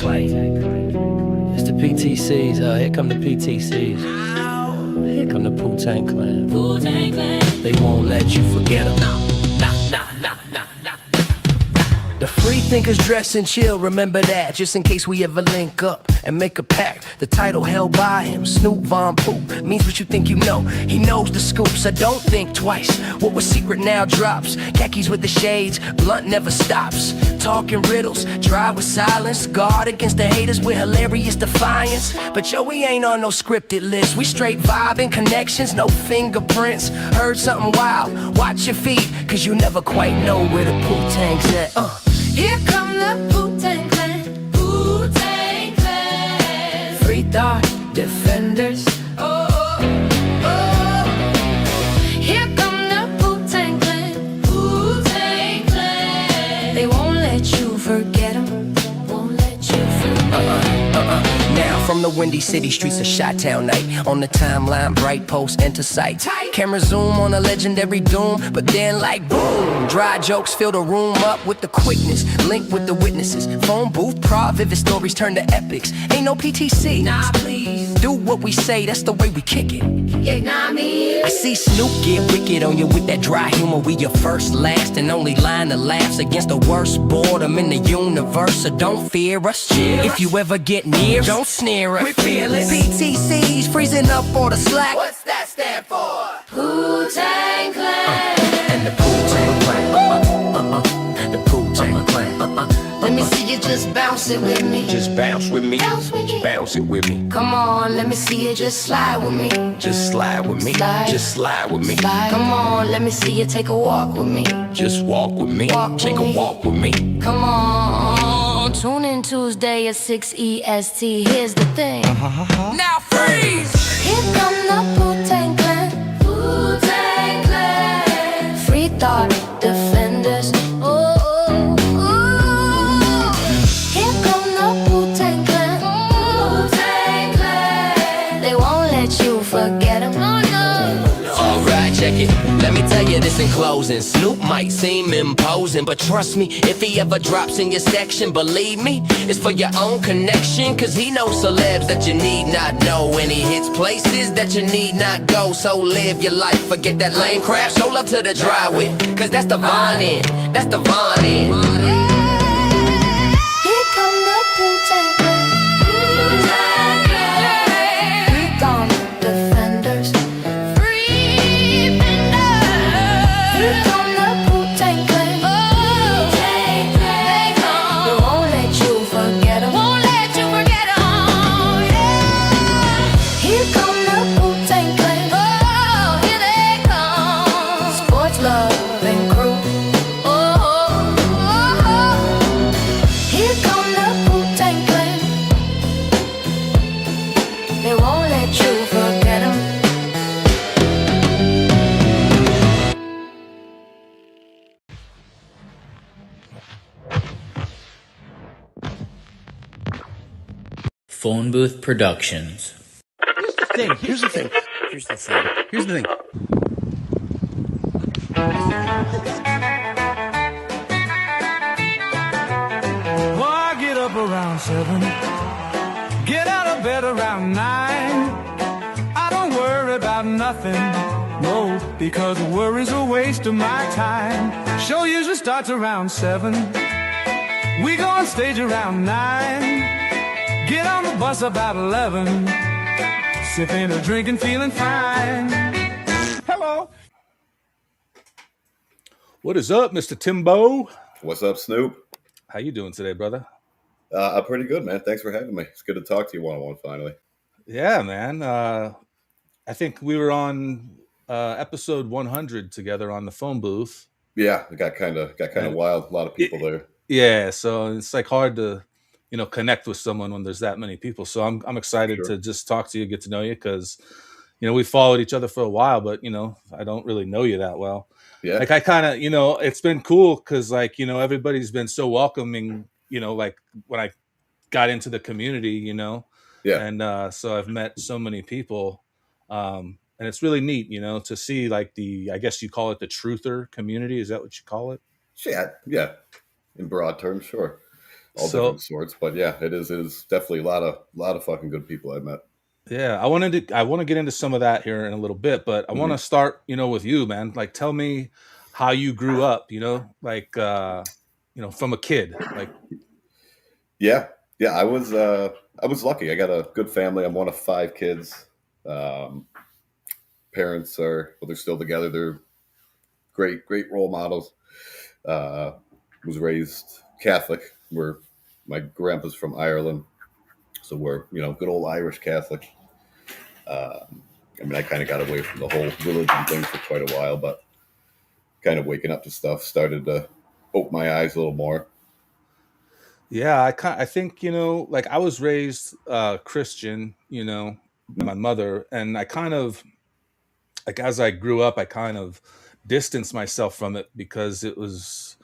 It's the PTCs. Here come the PTCs. Here come the Wu-Tang Clan. They won't let you forget them. The free thinkers dress and chill, remember that, just in case we ever link up and make a pact. The title held by him, Snoop Von Poop, means what you think you know. He knows the scoop, so don't think twice. What was secret now drops. Khakis with the shades, blunt never stops. Talking riddles, dry with silence. Guard against the haters with hilarious defiance. But yo, we ain't on no scripted list. We straight vibing, connections, no fingerprints. Heard something wild, watch your feet, cause you never quite know where the Wu-Tang's at. Here come the Wu-Tang Clan, Wu-Tang Clan. Free thought defenders. Oh, oh, oh. Here come the Wu-Tang Clan, Wu-Tang Clan. They won't let you forget them, won't let you forget. Now from the windy city streets of Chi-Town night, on the timeline, bright posts enter sight. Camera zoom on a legendary doom, but then like boom, dry jokes fill the room up with the quickness. Link with the witnesses, phone booth, vivid stories turn to epics. Ain't no PTC, Nah, please. do what we say, that's the way we kick it. Yeah, nah, me. I see Snoop get wicked on you with that dry humor. We your first, last, and only line of laughs against the worst boredom in the universe. So don't fear us. If you ever get near, don't sneer us. We fearless. PTCs freezing up all the slack. What's that stand for? Wu-Tang Clan. And the Wu-Tang Clan. The Wu-Tang Clan. Let me see you just bounce it with me. Just bounce with me. Bounce with me. Bounce it with me. Come on, let me see you just slide with me. Just slide with me. Slide. Just slide with me. Slide. Come on, let me see you take a walk with me. Just walk with me. Walk Take with a me. walk with me. Come on, tune in Tuesday at 6 EST. Here's the thing. Now freeze! Here come the Wu-Tang Clan, Wu-Tang Clan. Free thought defenders. Oh, oh, oh. Here come the Wu-Tang Clan, Wu-Tang Clan. They won't let you forget them. Oh, no. Alright, check it. Let me tell you this in closing. Snoop might seem imposing, but trust me, if he ever drops in your section, believe me, it's for your own connection. Cause he knows celebs that you need not know, and he hits places that you need not go. So live your life, forget that lame crap. Show love to the dry wit, cause that's the Von end. That's the Von end. Here come the Wu-Tang Clan, Wu-Tang Clan. Here come the defenders. Free defenders. Here come the Wu-Tang Clan, Wu-Tang Clan. They won't let you forget 'em. Won't let you forget 'em. Yeah. Here come the Wu-Tang Clan. Oh, here they come. Sports loving crew. Oh, oh, oh, oh. Here come the Wu-Tang Clan. They won't let you forget 'em. Phone Booth Productions. Here's the thing. Well, I get up around 7, get out of bed around 9. I don't worry about nothing, no, because worry's a waste of my time. Show usually starts around 7, we go on stage around 9. Get on the bus about 11, sipping a drink and feeling fine. Hello. What is up, Mr. Timbo? What's up, Snoop? How you doing today, brother? I'm pretty good, man. Thanks for having me. It's good to talk to you one-on-one finally. Yeah, man. I think we were on episode 100 together on the phone booth. Yeah, it got kind of wild. A lot of people there. Yeah, so it's like hard to, connect with someone when there's that many people. So I'm excited Sure. to just talk to you, get to know you, because we followed each other for a while, but I don't really know you that well. Yeah. Like I kind of, it's been cool because everybody's been so welcoming, like when I got into the community, Yeah. and so I've met so many people, and it's really neat, to see like I guess you call it the truther community. Is that what you call it? Yeah. In broad terms, sure. all different So sorts. But yeah, it is definitely a lot of fucking good people I met. yeah, I want to get into some of that here in a little bit, but I want Mhm. to start, with you, man. Like tell me how you grew up, like from a kid. Like Yeah, yeah, I was lucky. I got a good family. I'm one of five kids. Um, Parents are, well, they're still together. They're great role models. Uh, was raised Catholic. Where my grandpa's from Ireland, so we're good old Irish Catholic. I mean, I kind of got away from the whole religion thing for quite a while, but kind of waking up to stuff started to open my eyes a little more. yeah, I think, like I was raised Christian, by my mother, and I kind of like as I grew up, I kind of distanced myself from it because it was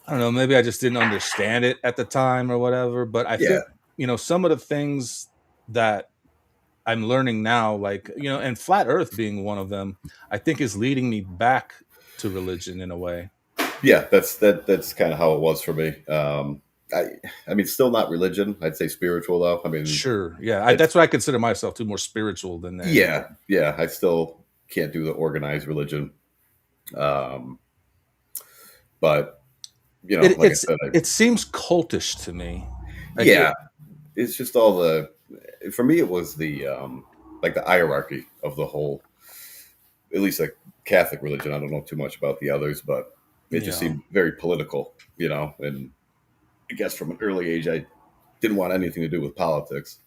I don't know, maybe I just didn't understand it at the time or whatever, but I Yeah, think, some of the things that I'm learning now, like, and flat earth being one of them, I think is leading me back to religion in a way. yeah, that's kind of how it was for me. I I mean, still not religion. I'd say spiritual though. I mean, Sure. Yeah. it's That's what I consider myself too, more spiritual than anything. yeah. I still can't do the organized religion, um, but It, like I it's, said, it seems cultish to me. Like yeah, it's just all the. For me, it was the like the hierarchy of the whole, at least like Catholic religion. I don't know too much about the others, but it just yeah. seemed very political, and I guess from an early age, I didn't want anything to do with politics.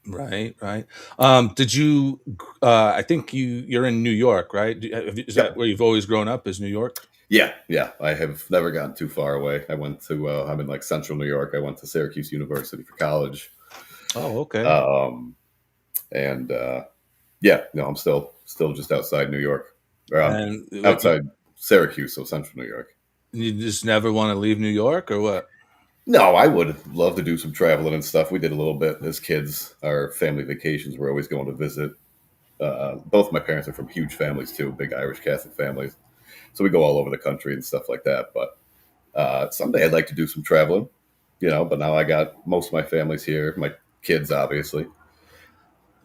Right. Right. Did you, I think you're in New York, right? Is that Yep. where you've always grown up is New York? Yeah, yeah. I have never gotten too far away. I went to. I'm in like Central New York. I went to Syracuse University for college, Oh, okay. um, and yeah, no, I'm still just outside New York, or And what, outside Syracuse, so Central New York. you just never want to leave New York or what? No, I would love to do some traveling and stuff. We did a little bit as kids. Our family vacations were always going to visit. Both my parents are from huge families too, big Irish Catholic families. So we go all over the country and stuff like that. But someday I'd like to do some traveling, But now I got most of my family's here, my kids, obviously.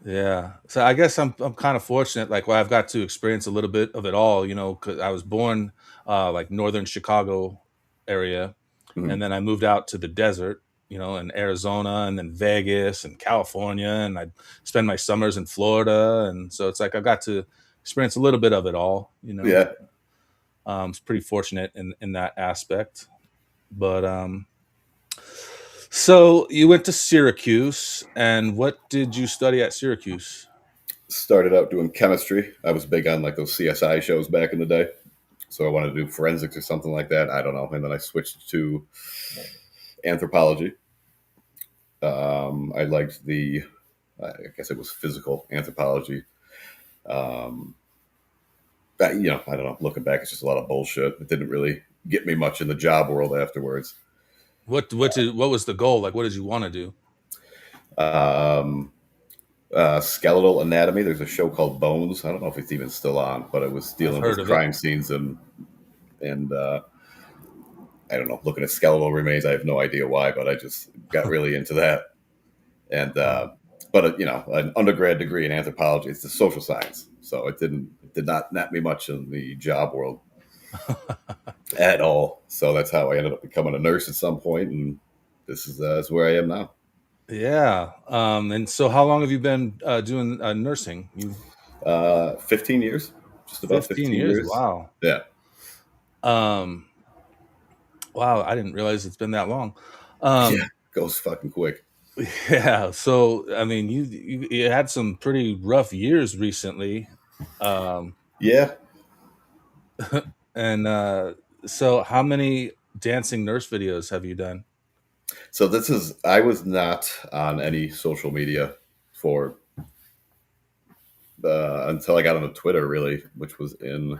Yeah. So I guess I'm kind of fortunate, like where I've got to experience a little bit of it all, because I was born like northern Chicago area, Mhm. and then I moved out to the desert, in Arizona and then Vegas and California, and I spend my summers in Florida, and so it's like I got to experience a little bit of it all. Yeah, It's pretty fortunate in that aspect. But so you went to Syracuse, and what did you study at Syracuse? started out doing chemistry. I was big on like those CSI shows back in the day. So I wanted to do forensics or something like that. I don't know. And then I switched to anthropology. I liked I guess it was physical anthropology. Um, I don't know. Looking back, it's just a lot of bullshit. It didn't really get me much in the job world afterwards. What was the goal? Like, what did you want to do? Um, Skeletal anatomy. There's a show called Bones. I don't know if it's even still on, but it was I've dealing heard with of it. crime scenes and I don't know, looking at skeletal remains. I have no idea why, but I just got really into that. And but an undergrad degree in anthropology, it's the social science, so it did not net me much in the job world at all. So that's how I ended up becoming a nurse at some point, and this is where I am now. Yeah. And so how long have you been doing nursing? You 15 years, just about 15 15 years. years. Wow. Yeah, Um, wow, I didn't realize it's been that long. yeah, Um, goes fucking quick. yeah. So I mean, you had some pretty rough years recently. Um, Yeah. and so how many dancing nurse videos have you done? So I was not on any social media for until I got on Twitter, really, which was in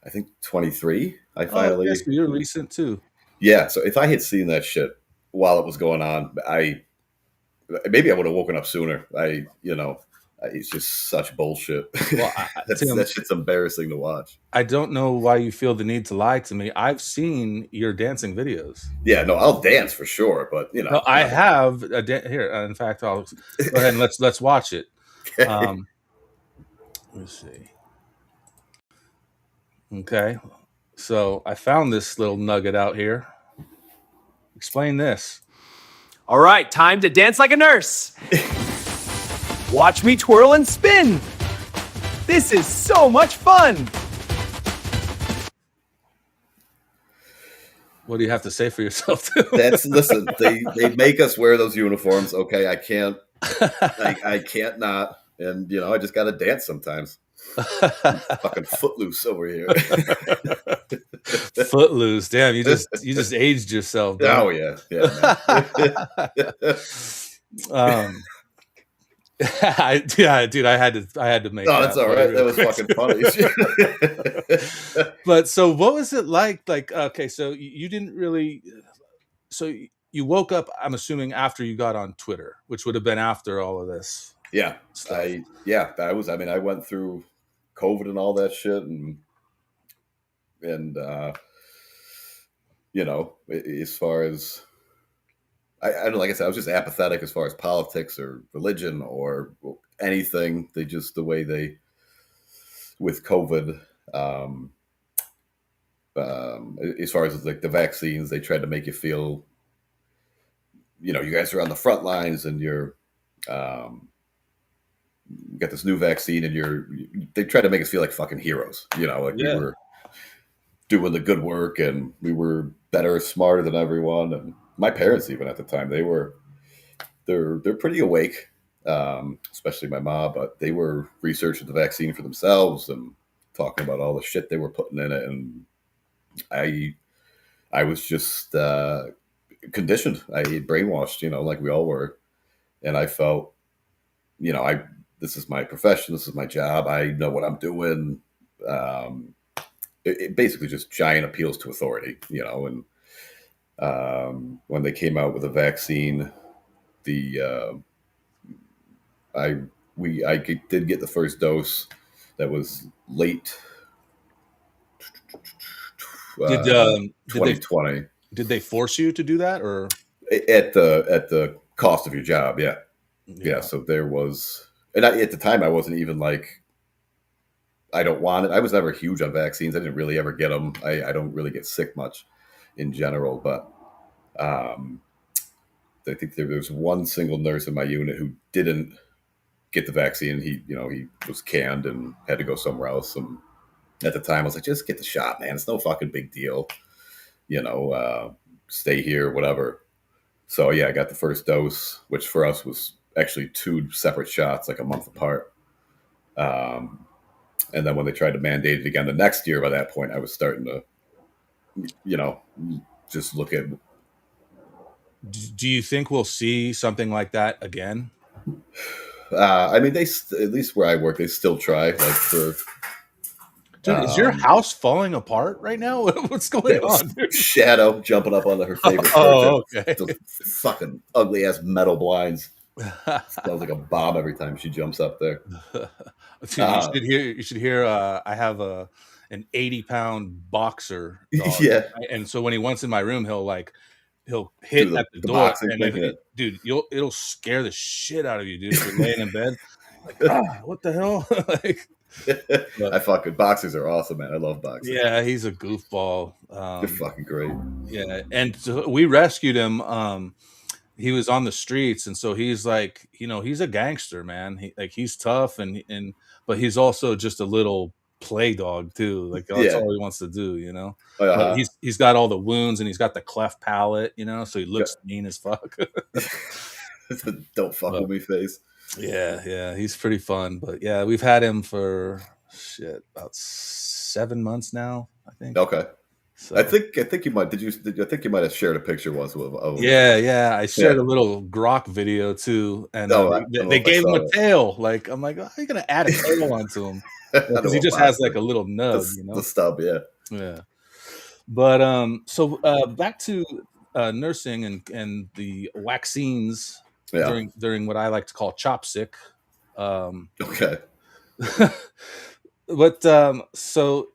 I think 23. I Oh, yes, finally, you're recent too. yeah. So if I had seen that shit while it was going on, maybe I would have woken up sooner. It's just such bullshit. Well, Tim, that shit's embarrassing to watch. I don't know why you feel the need to lie to me. I've seen your dancing videos. Yeah, no, I'll dance for sure, but No, I have here. In fact, I'll go ahead and let's watch it. Let me see. Okay, so I found this little nugget out here. Explain this. All right, time to dance like a nurse. Watch me twirl and spin. This is so much fun. What do you have to say for yourself? Listen. They make us wear those uniforms. Okay, I can't. I can't not. And I just got to dance sometimes. Fucking footloose over here. Footloose. Damn, you just aged yourself. Oh yeah. Dude, I had to make. No, that's all right. That was quick. Fucking funny. But so, what was it like? Like, okay, so you didn't really. So you woke up, I'm assuming, after you got on Twitter, which would have been after all of this. Yeah, I went through COVID and all that shit, and as far as I don't know, like I said, I was just apathetic as far as politics or religion or anything. The way they with COVID, as far as like the vaccines, they tried to make you feel, you guys are on the front lines and you're got this new vaccine and they tried to make us feel like fucking heroes, we were doing the good work and we were better, smarter than everyone. And my parents, even at the time, they're pretty awake, especially my mom, but they were researching the vaccine for themselves and talking about all the shit they were putting in it. And I was just conditioned. I brainwashed, like we all were. And I felt, this is my profession. This is my job. I know what I'm doing. It basically just giant appeals to authority, and when they came out with a vaccine, I did get the first dose. That was late 2020. Did they force you to do that, or at the cost of your job? Yeah. So there was, and at the time I wasn't even like, I don't want it. I was never huge on vaccines. I didn't really ever get them. I don't really get sick much in general, but I think there was one single nurse in my unit who didn't get the vaccine. He was canned and had to go somewhere else. And at the time I was like, just get the shot, man. It's no fucking big deal. Stay here, whatever. So yeah, I got the first dose, which for us was actually 2 separate shots, like a month apart. And then when they tried to mandate it again the next year, by that point, I was starting to, just look at. Do you think we'll see something like that again? At least where I work, they still try. Like for. Dude, is your house falling apart right now? What's going on, dude? Shadow jumping up onto her favorite. Oh, okay. Those fucking ugly ass metal blinds. Sounds like a bomb every time she jumps up there. Dude, you should hear. I have an 80-pound boxer dog. Yeah. And so when he wants in my room, he'll hit at the door, and then, dude, it'll scare the shit out of you, dude. If you're laying in bed, like, what the hell? Like, I fucking boxers are awesome, man. I love boxers. Yeah, he's a goofball. They're fucking great. Yeah, and so we rescued him. He was on the streets, and so he's like, he's a gangster, man. He's tough, but he's also just a little play dog too. Like that's all he wants to do, But he's got all the wounds and he's got the cleft palate, so he looks mean as fuck. Don't fuck with me face. Yeah, he's pretty fun. But yeah, we've had him for about 7 months now, I think. Okay. So. I think you might. I think you might have shared a picture once of Yeah. I shared a little Grok video too, and they gave him a tail. Like, I'm like, how are you gonna add a tail onto him? Because he just has like a little nub, the stub. Yeah. But so back to nursing and the vaccines during what I like to call chopsick. Okay. But so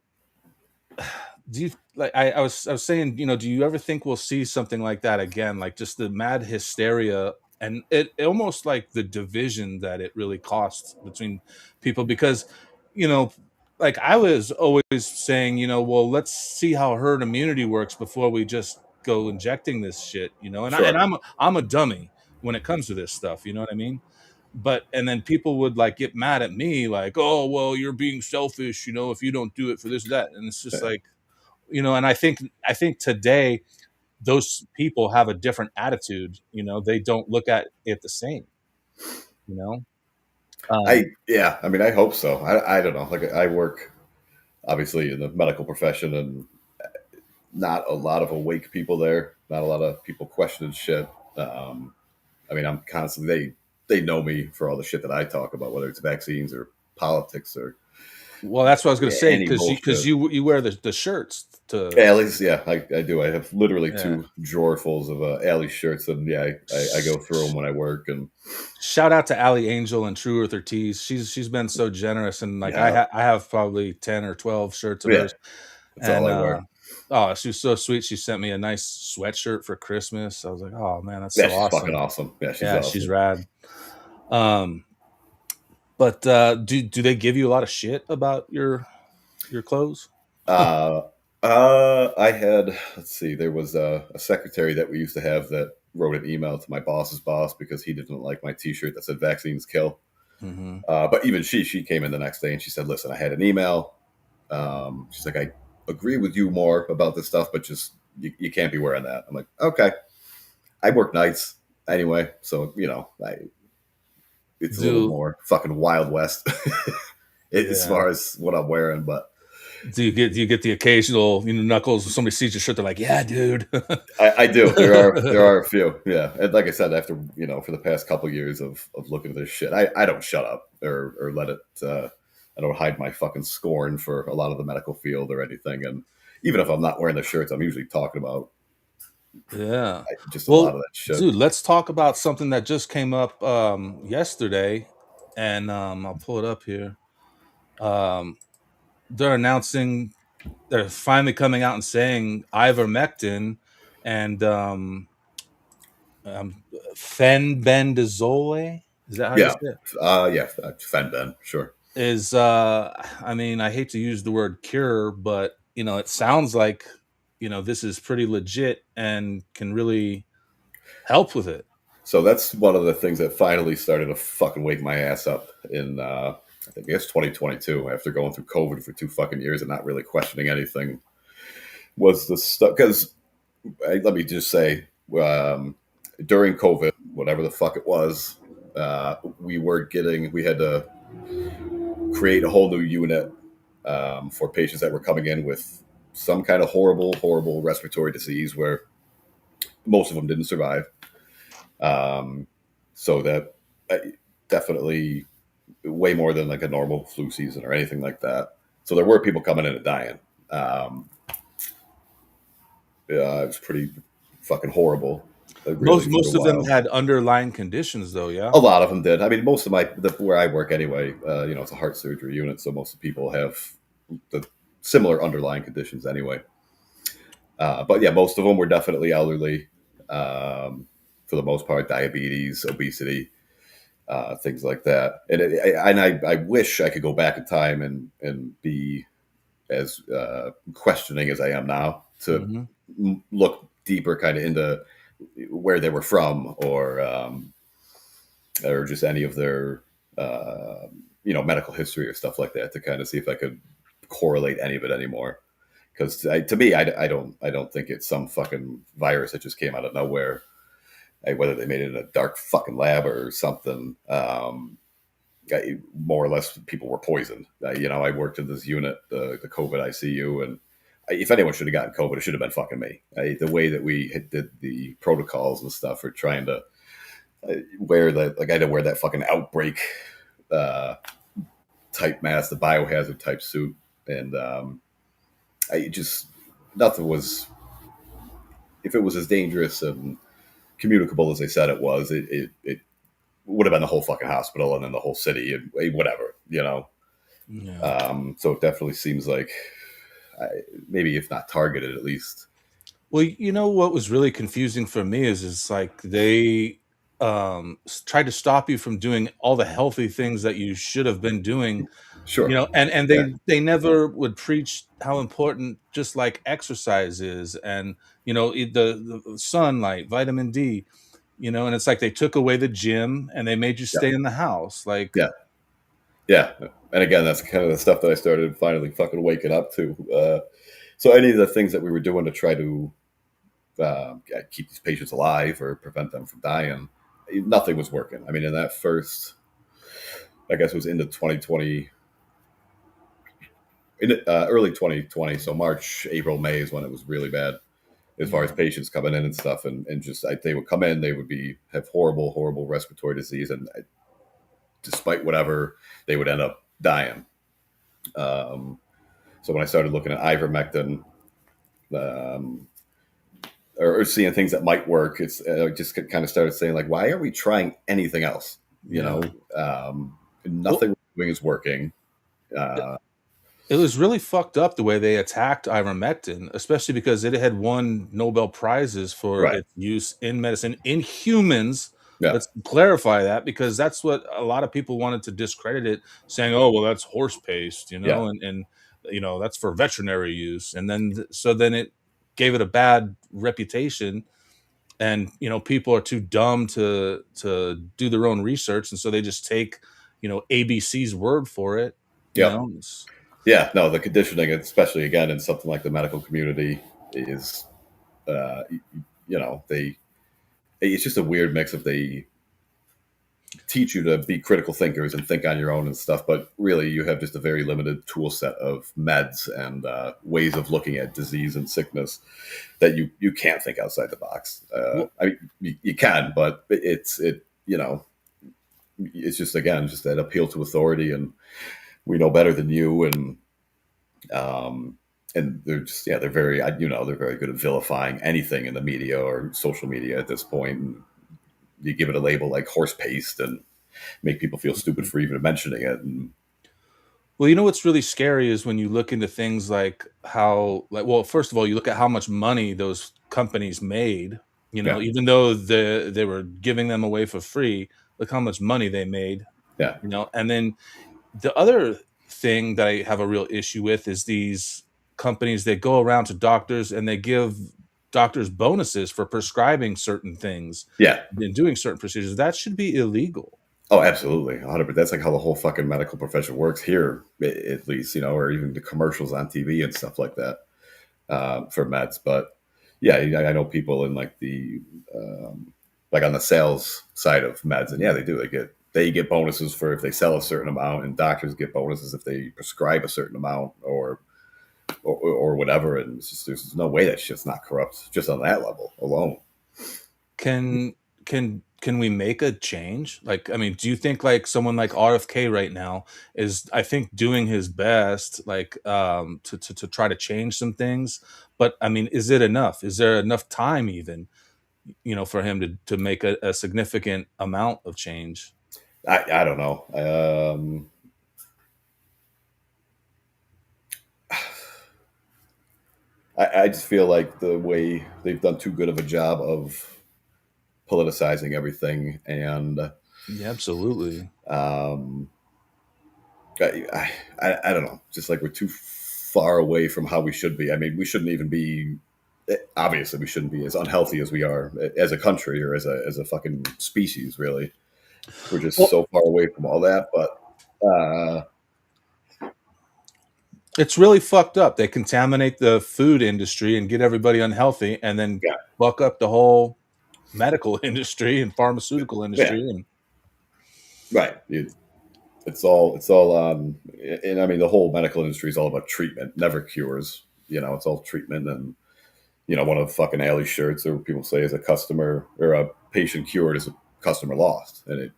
do you like I was saying, do you ever think we'll see something like that again? Like just the mad hysteria and it almost like the division that it really costs between people because, you know, like I was always saying, well, let's see how herd immunity works before we just go injecting this shit, and Sure. I'm a dummy when it comes to this stuff, you know what I mean? But and then people would like get mad at me like, oh well, you're being selfish, if you don't do it for this or that. And it's just Yeah. like, and I think today those people have a different attitude. They don't look at it the same. You know, um, Yeah. I mean, I hope so. I don't know. Like, I work obviously in the medical profession, and not a lot of awake people there. Not a lot of people questioning shit. Um, I mean, I'm constantly they know me for all the shit that I talk about, whether it's vaccines or politics or well, that's what I was going to say any because bullshit. you wear the shirts to Yeah, at least, yeah, I do. I have literally yeah. two drawerfuls of Alley shirts, and yeah, I go through them when I work, and Shout out to Allie Angel and True Earther Tees. She's been so generous, and like yeah, I have probably 10 or 12 shirts of yeah, hers. that's all And I wear. oh, she was so sweet. She sent me a nice sweatshirt for Christmas. I was like, oh man, that's Yeah, so she's fucking awesome. awesome. Yeah, she's Yeah, she's awesome. rad. Um, but do they give you a lot of shit about your clothes? Uh, I had, let's see, there was a secretary that we used to have that wrote an email to my boss's boss because he didn't like my T-shirt that said "Vaccines kill." Hmm. But even she came in the next day and she said, "Listen, I had an email. She's like, I agree with you more about this stuff, but just you can't be wearing that." I'm like, okay. I work nights anyway, so it's a little Do more fucking Wild West as yeah. far as what I'm wearing. But Do you get the occasional knuckles when somebody sees your shirt? They're like, yeah, dude. I do. There are a few, yeah. And like I said, after for the past couple of years of looking at this shit, I don't shut up or let it. I don't hide my fucking scorn for a lot of the medical field or anything. And even if I'm not wearing the shirts, I'm usually talking about Yeah. just a lot Well, of that shit. dude, let's talk about something that just came up yesterday, and I'll pull it up here. Um, they're announcing they're finally coming out and saying ivermectin and fenbendazole. Is that how you Yeah, say it? yeah, Fenben, sure. Is I mean, I hate to use the word cure, but it sounds like this is pretty legit and can really help with it. So that's one of the things that finally started to fucking wake my ass up in I think it's 2022 after going through COVID for 2 fucking years and not really questioning anything was the stuff because let me just say during COVID, whatever the fuck it was, we had to create a whole new unit for patients that were coming in with some kind of horrible respiratory disease where most of them didn't survive. Um, so that definitely way more than like a normal flu season or anything like that. So there were people coming in and dying. Yeah, it was pretty fucking horrible, really, Most for a most of them while. had underlying conditions, though. Yeah. A lot of them did. I mean, most of where I work anyway, it's a heart surgery unit, so most of the people have the similar underlying conditions anyway. But yeah, most of them were definitely elderly, for the most part, diabetes, obesity, things like that. And I wish I could go back in time and be as questioning as I am now to Hmm. look deeper, kind of into where they were from, or just any of their medical history or stuff like that to kind of see if I could correlate any of it anymore. Because to me, I don't think it's some fucking virus that just came out of nowhere. Whether they made it in a dark fucking lab or something, more or less people were poisoned. I worked in this unit, the COVID ICU, and if anyone should have gotten COVID, it should have been fucking me. The way that we did the protocols and stuff for trying to wear that, like I had to wear that fucking outbreak uh, type mask, the biohazard type suit, and I just nothing was. If it was as dangerous and communicable as they said it was, it would have been the whole fucking hospital and then the whole city and whatever, Yeah. So it definitely seems like maybe if not targeted, at least. Well, you know what was really confusing for me is it's like they tried to stop you from doing all the healthy things that you should have been doing, Sure. and Yeah. they never would preach how important just like exercise is, and the sunlight, vitamin D, and it's like they took away the gym and they made you Yeah. stay in the house. Like, Yeah. Yeah. And again, that's kind of the stuff that I started finally fucking waking up to. So any of the things that we were doing to try to keep these patients alive or prevent them from dying, nothing was working. I mean, in that first, I guess it was into 2020, early 2020. So March, April, May is when it was really bad as far as patients coming in and stuff. And just they would come in, they would have horrible, horrible respiratory disease. And despite whatever, they would end up dying. So when I started looking at ivermectin, or seeing things that might work, it's just kind of started saying like, why are we trying anything else? Nothing we're doing is working. it was really fucked up the way they attacked ivermectin, especially because it had won Nobel Prizes for Right. its use in medicine in humans. Yeah. Let's clarify that, because that's what a lot of people wanted to discredit it, saying, "Oh, well, that's horse paste," Yeah. and that's for veterinary use. And then so then it gave it a bad reputation, and people are too dumb to do their own research, and so they just take ABC's word for it. You Yep. know, Yeah, no, the conditioning, especially again in something like the medical community, is, uh, it's just a weird mix of they teach you to be critical thinkers and think on your own and stuff, but really you have just a very limited tool set of meds and ways of looking at disease and sickness that you can't think outside the box. I mean, you can, but it's just again just that appeal to authority and we know better than you and they're just they're very they're very good at vilifying anything in the media or social media at this point, and you give it a label like horse paste and make people feel stupid for even mentioning it. And Well, what's really scary is when you look into things like how, like, well, first of all, you look at how much money those companies made. yeah, Even though they were giving them away for free, look how much money they made. yeah, And then the other thing that I have a real issue with is these companies that go around to doctors and they give doctors bonuses for prescribing certain things yeah. and doing certain procedures. That should be illegal. Oh, absolutely, 100%. That's like how the whole fucking medical profession works here, at least, or even the commercials on TV and stuff like that for meds. But yeah, I know people in like the like on the sales side of meds, and yeah, they do. They get bonuses for if they sell a certain amount, and doctors get bonuses if they prescribe a certain amount or whatever. And it's just, there's no way that shit's not corrupt just on that level alone. Can can we make a change? Like, I mean, do you think like someone like RFK right now is, I think, doing his best, like, to try to change some things? But I mean, is it enough? Is there enough time even, for him to make a significant amount of change? I don't know. I just feel like the way they've done too good of a job of politicizing everything, and Yeah, absolutely. um, I don't know. Just like we're too far away from how we should be. I mean, we shouldn't even be. Obviously, we shouldn't be as unhealthy as we are as a country or as a fucking species. Really, we're just so far away from all that. But It's really fucked up. They contaminate the food industry and get everybody unhealthy, and then yeah, fuck up the whole medical industry and pharmaceutical yeah, industry. And right. It's all and I mean the whole medical industry is all about treatment, never cures. It's all treatment. And one of fucking Alley's shirts, or people say, is a customer or a patient cured is a customer lost, and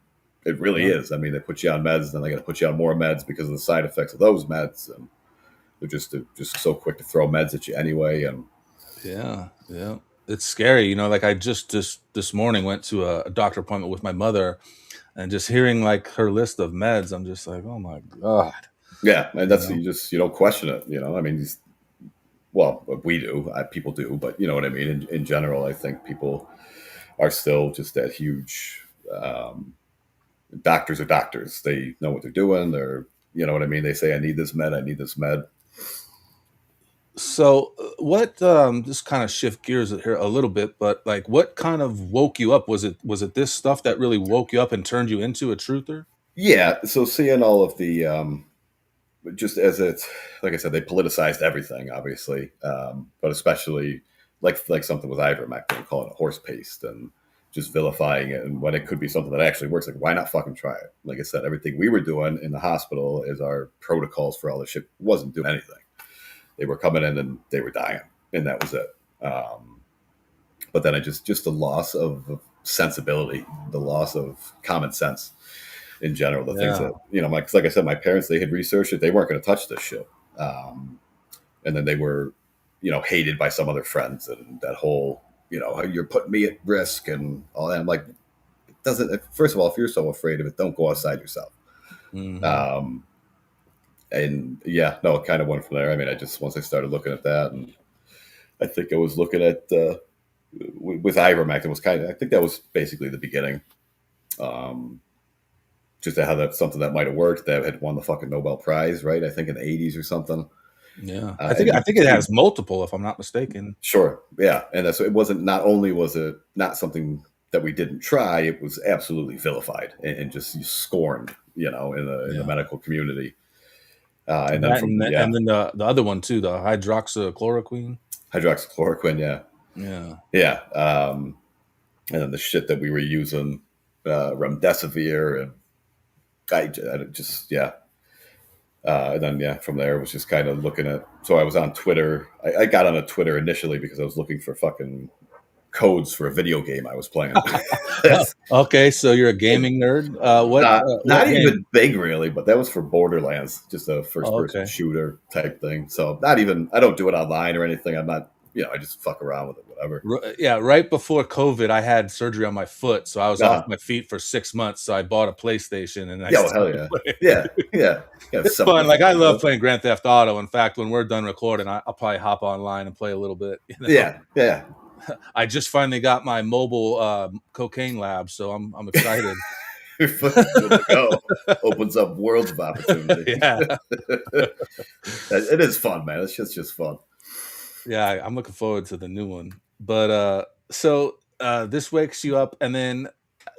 it really yeah, is. I mean, they put you on meds, and then they got to put you on more meds because of the side effects of those meds, and they're just so quick to throw meds at you anyway. And yeah, it's scary. Like I just this morning went to a doctor appointment with my mother, And just hearing like her list of meds, I'm just like, oh my god. Yeah, and that's You know? you don't question it. I mean, well, we do, people do, but you know what I mean. In general, I think people are still just that huge. Doctors are doctors. They know what they're doing. You know what I mean. They say, "I need this med. I need this med." So, what? Just kind of shift gears here a little bit, but like, what kind of woke you up? Was it this stuff that really woke you up and turned you into a truther? Yeah. So seeing all of the just as it's like I said, they politicized everything, obviously, but especially like something with ivermectin, calling it horse paste and just vilifying it, and when it could be something that actually works. Like, why not fucking try it? Like I said, everything we were doing in the hospital is our protocols for all this shit wasn't doing anything. They were coming in and they were dying, and that was it. But then I just the loss of sensibility, the loss of common sense in general. The things Yeah, that like I said, my parents, they had researched it. They weren't going to touch this shit, and then they were, hated by some other friends, and that whole, you're putting me at risk and all that. I'm like, it doesn't. First of all, if you're so afraid of it, don't go outside yourself. hmm Um, and yeah, no, it kind of went from there. I mean, I just once I started looking at that, and I think I was looking at with ivermectin was kind of. I think that was basically the beginning. Um, just how that's something that might have worked that had won the fucking Nobel Prize, right? I think in the 80s or something. yeah. I And think I think it has multiple, if I'm not mistaken. sure, yeah, and that's it. Wasn't Not only was it not something that we didn't try, it was absolutely vilified and just scorned, in the Yeah, medical community. And then that from and then the other one too, the hydroxychloroquine. hydroxychloroquine, yeah, Yeah, yeah, and then the shit that we were using, remdesivir, and I just yeah. And then, yeah, from there was just kind of looking at. So I was on Twitter. I got on a Twitter initially because I was looking for fucking codes for a video game I was playing. That's okay, so you're a gaming nerd. What not game? even big, really, but that was for Borderlands, just a Oh, first-person okay. shooter type thing. So not even. I don't do it online or anything. I'm not. I just fuck around with it, whatever. Yeah, right before COVID, I had surgery on my foot, so I was off Uh, my feet for 6 months. So I bought a PlayStation, and I yeah, well, hell started yeah, playing. yeah, yeah. Got It's something fun. to Like, I fucking love do. playing Grand Theft Auto. In fact, when we're done recording, I'll probably hop online and play a little bit. Yeah, yeah. I just finally got my mobile cocaine lab, so I'm excited. You're fucking good to go. Opens up worlds of opportunity. Yeah, It is fun, man. It's just fun. yeah. I'm looking forward to the new one. But this wakes you up, and then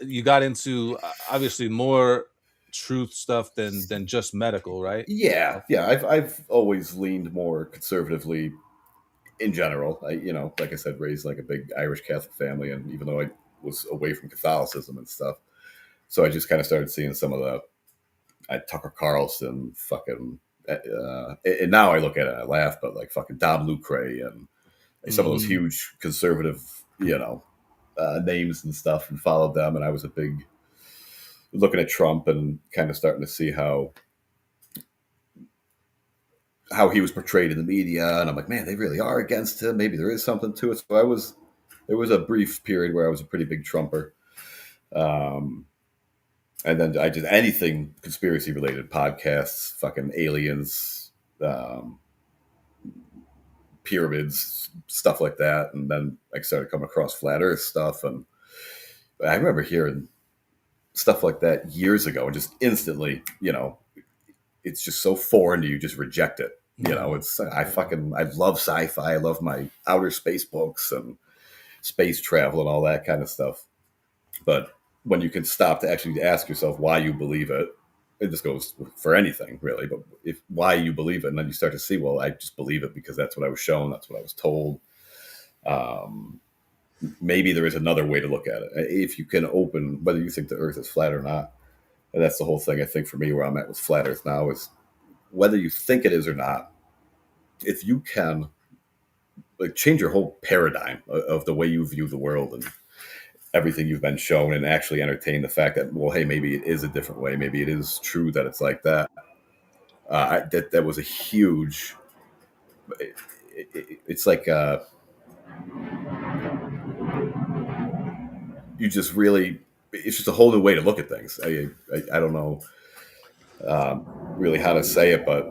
you got into obviously more truth stuff than just medical, right? Yeah, yeah. I've always leaned more conservatively in general. Like I said, raised like a big Irish Catholic family, and even though I was away from Catholicism and stuff, so I just kind of started seeing some of the Tucker Carlson fucking. And now I look at it and I laugh, but like fucking Dom Lucre and some of those Mhm. huge conservative, names and stuff, and followed them. And I was a big looking at Trump and kind of starting to see how he was portrayed in the media, and I'm like, man, they really are against him. Maybe there is something to it. So there was a brief period where I was a pretty big Trumper, um, and then I just anything conspiracy related podcasts, fucking aliens, um, pyramids, stuff like that, and then I started coming across flat Earth stuff, and I remember hearing stuff like that years ago, and just instantly, it's just so foreign to you, just reject it. Mhm. I love sci-fi. I love my outer space books and space travel and all that kind of stuff. But when you can stop to actually ask yourself why you believe it, it just goes for anything really. But if why you believe it, and then you start to see, well, I just believe it because that's what I was shown, that's what I was told. Um, Maybe there is another way to look at it. If you can open, whether you think the Earth is flat or not, and that's the whole thing. I think for me, where I'm at with flat Earth now is whether you think it is or not. If you can like change your whole paradigm of the way you view the world and everything you've been shown, and actually entertain the fact that, well, hey, maybe it is a different way, maybe it is true that it's like that. That was a huge. It's like you just really it's just a whole new way to look at things. I don't know really how to say it, but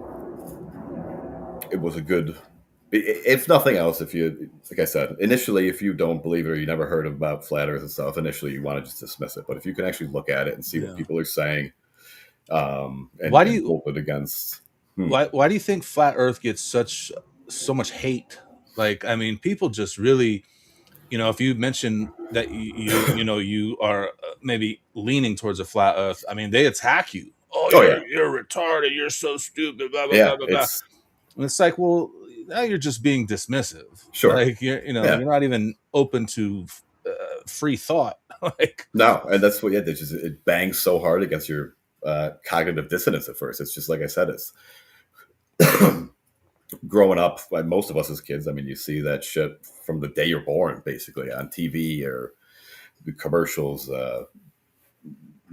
it was a good. If nothing else, if you, like I said, initially, if you don't believe it or you never heard about flat Earth and stuff, initially you want to just dismiss it. But if you can actually look at it and see what people are saying, Why do and you hold it against, why do you think flat Earth gets so much hate? Like, I mean, people just really, if you mention that you are maybe leaning towards a flat Earth, I mean, they attack you. Oh, oh yeah, you're retarded. You're so stupid. Blah blah yeah, blah blah blah. it's And it's like, well, now you're just being dismissive. sure, Like yeah, you're not even open to free thought. Like, no, and that's what, yeah, it bangs so hard against your cognitive dissonance at first. It's just like I said, it's growing up, like most of us as kids. I mean, you see that shit from the day you're born, basically on TV or the commercials.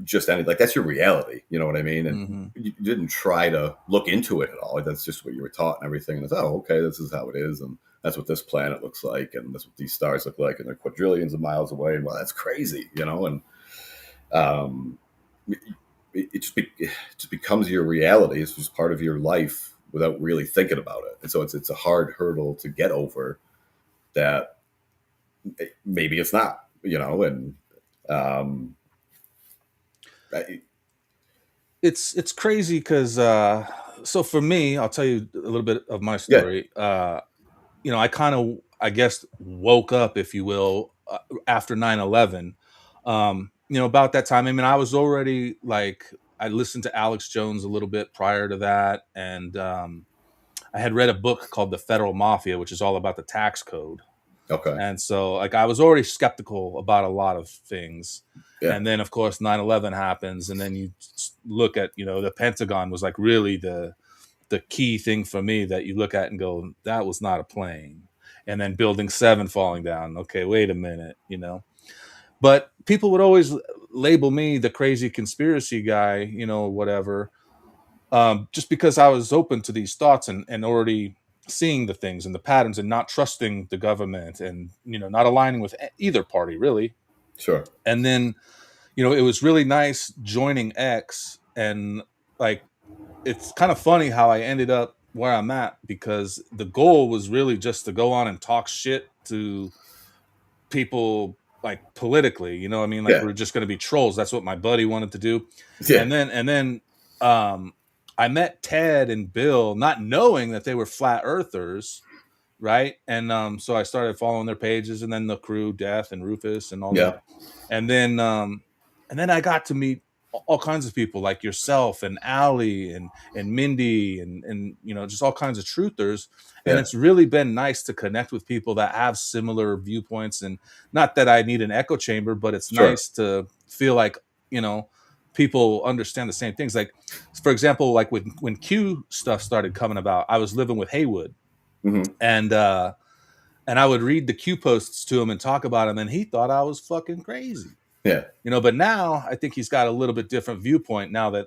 Just any, like, that's your reality, you know what I mean? And you didn't try to look into it at all. That's just what you were taught and everything. And it's, oh, okay, this is how it is, and that's what this planet looks like, and that's what these stars look like, and they're quadrillions of miles away. And well, that's crazy, And it just becomes your reality. It's just part of your life without really thinking about it. And so it's a hard hurdle to get over. That maybe it's not, and um, it's crazy because so for me, I'll tell you a little bit of my yeah, story. I kind of, I guess, woke up, if you will, after 9/11. About that time, I mean, I was already like, I listened to Alex Jones a little bit prior to that, and I had read a book called The Federal Mafia, which is all about the tax code. okay, And so, like, I was already skeptical about a lot of things. yeah, And then, of course, 9/11 happens. And then you look at, the Pentagon was like really the key thing for me that you look at and go, that was not a plane. And then Building 7 falling down. Okay, wait a minute, But people would always label me the crazy conspiracy guy, whatever, just because I was open to these thoughts and already seeing the things and the patterns and not trusting the government and, not aligning with either party, really. sure, And then, it was really nice joining X, and like, it's kind of funny how I ended up where I'm at, because the goal was really just to go on and talk shit to people, like, politically, I mean, like, yeah, we're just going to be trolls. That's what my buddy wanted to do. yeah, And then I met Ted and Bill, not knowing that they were flat earthers, right? And so I started following their pages, and then the crew, Death and Rufus and all them. yeah, And then I got to meet all kinds of people like yourself and Allie and Mindy and just all kinds of truthers. And yeah, it's really been nice to connect with people that have similar viewpoints. And not that I need an echo chamber, but it's sure, nice to feel like, people understand the same things. Like, for example, like when Q stuff started coming about, I was living with Haywood, hmm, and I would read the Q posts to him and talk about him, and he thought I was fucking crazy. yeah, But now I think he's got a little bit different viewpoint now that,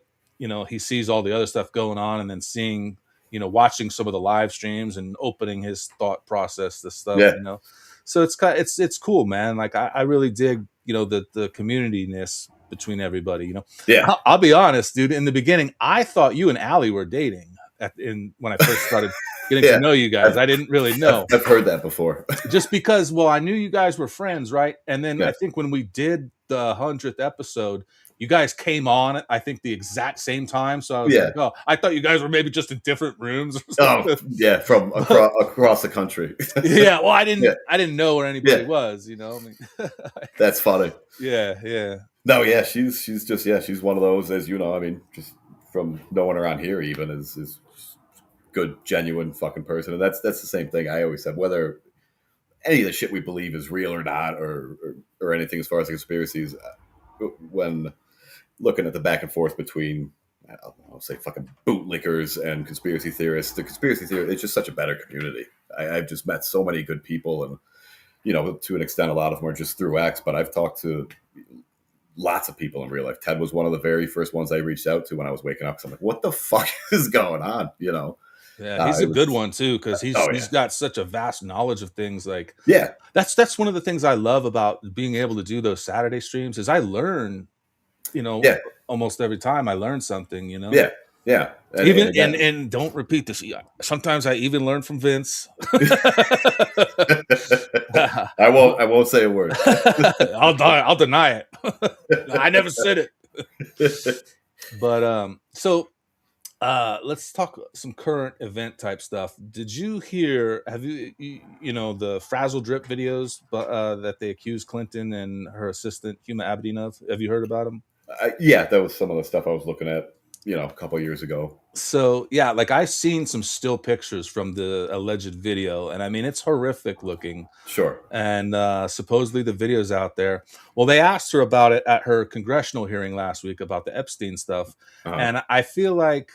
he sees all the other stuff going on, and then seeing, watching some of the live streams and opening his thought process to stuff, yeah, So it's cool, man. Like, I really dig, the community-ness between everybody, yeah, I'll be honest, dude. In the beginning, I thought you and Allie were dating when I first started getting to yeah. know you guys. I didn't really know. I've heard that before. Just because, well, I knew you guys were friends, right? And then Yeah, I think when we did the 100th episode, you guys came on, I think, the exact same time. So I was yeah. like, oh, I thought you guys were maybe just in different rooms or Oh, something. yeah, from across the country. Yeah, well, Yeah, I didn't know where anybody yeah. was, I mean, That's funny. yeah. No, yeah, she's just, yeah, she's one of those, as you know. I mean, just from knowing around here, even is good, genuine fucking person, and that's the same thing I always said. Whether any of the shit we believe is real or not, or anything as far as the conspiracies, when looking at the back and forth between, I'll say, fucking bootlickers and conspiracy theorists, the conspiracy theory, it's just such a better community. I've just met so many good people, and to an extent, a lot of them are just through X, but I've talked to lots of people in real life. Ted was one of the very first ones I reached out to when I was waking up. Cause I'm like, what the fuck is going on? Yeah, he's a It good was, one too, because oh he's yeah, got such a vast knowledge of things. Like yeah, that's one of the things I love about being able to do those Saturday streams is I learn, yeah, almost every time I learn something, yeah, yeah. Even And again, and don't repeat this. Yeah, sometimes I even learn from Vince. I won't say a word. I'll deny it. I never said it. But so let's talk some current event type stuff. Did you hear? Have the Frazzle Drip videos, but that they accused Clinton and her assistant Huma Abedin of? Have you heard about them? Yeah, that was some of the stuff I was looking at, a couple of years ago. So yeah, like I've seen some still pictures from the alleged video, and I mean it's horrific looking. Sure. And supposedly the video's out there. Well, they asked her about it at her congressional hearing last week about the Epstein stuff, and I feel like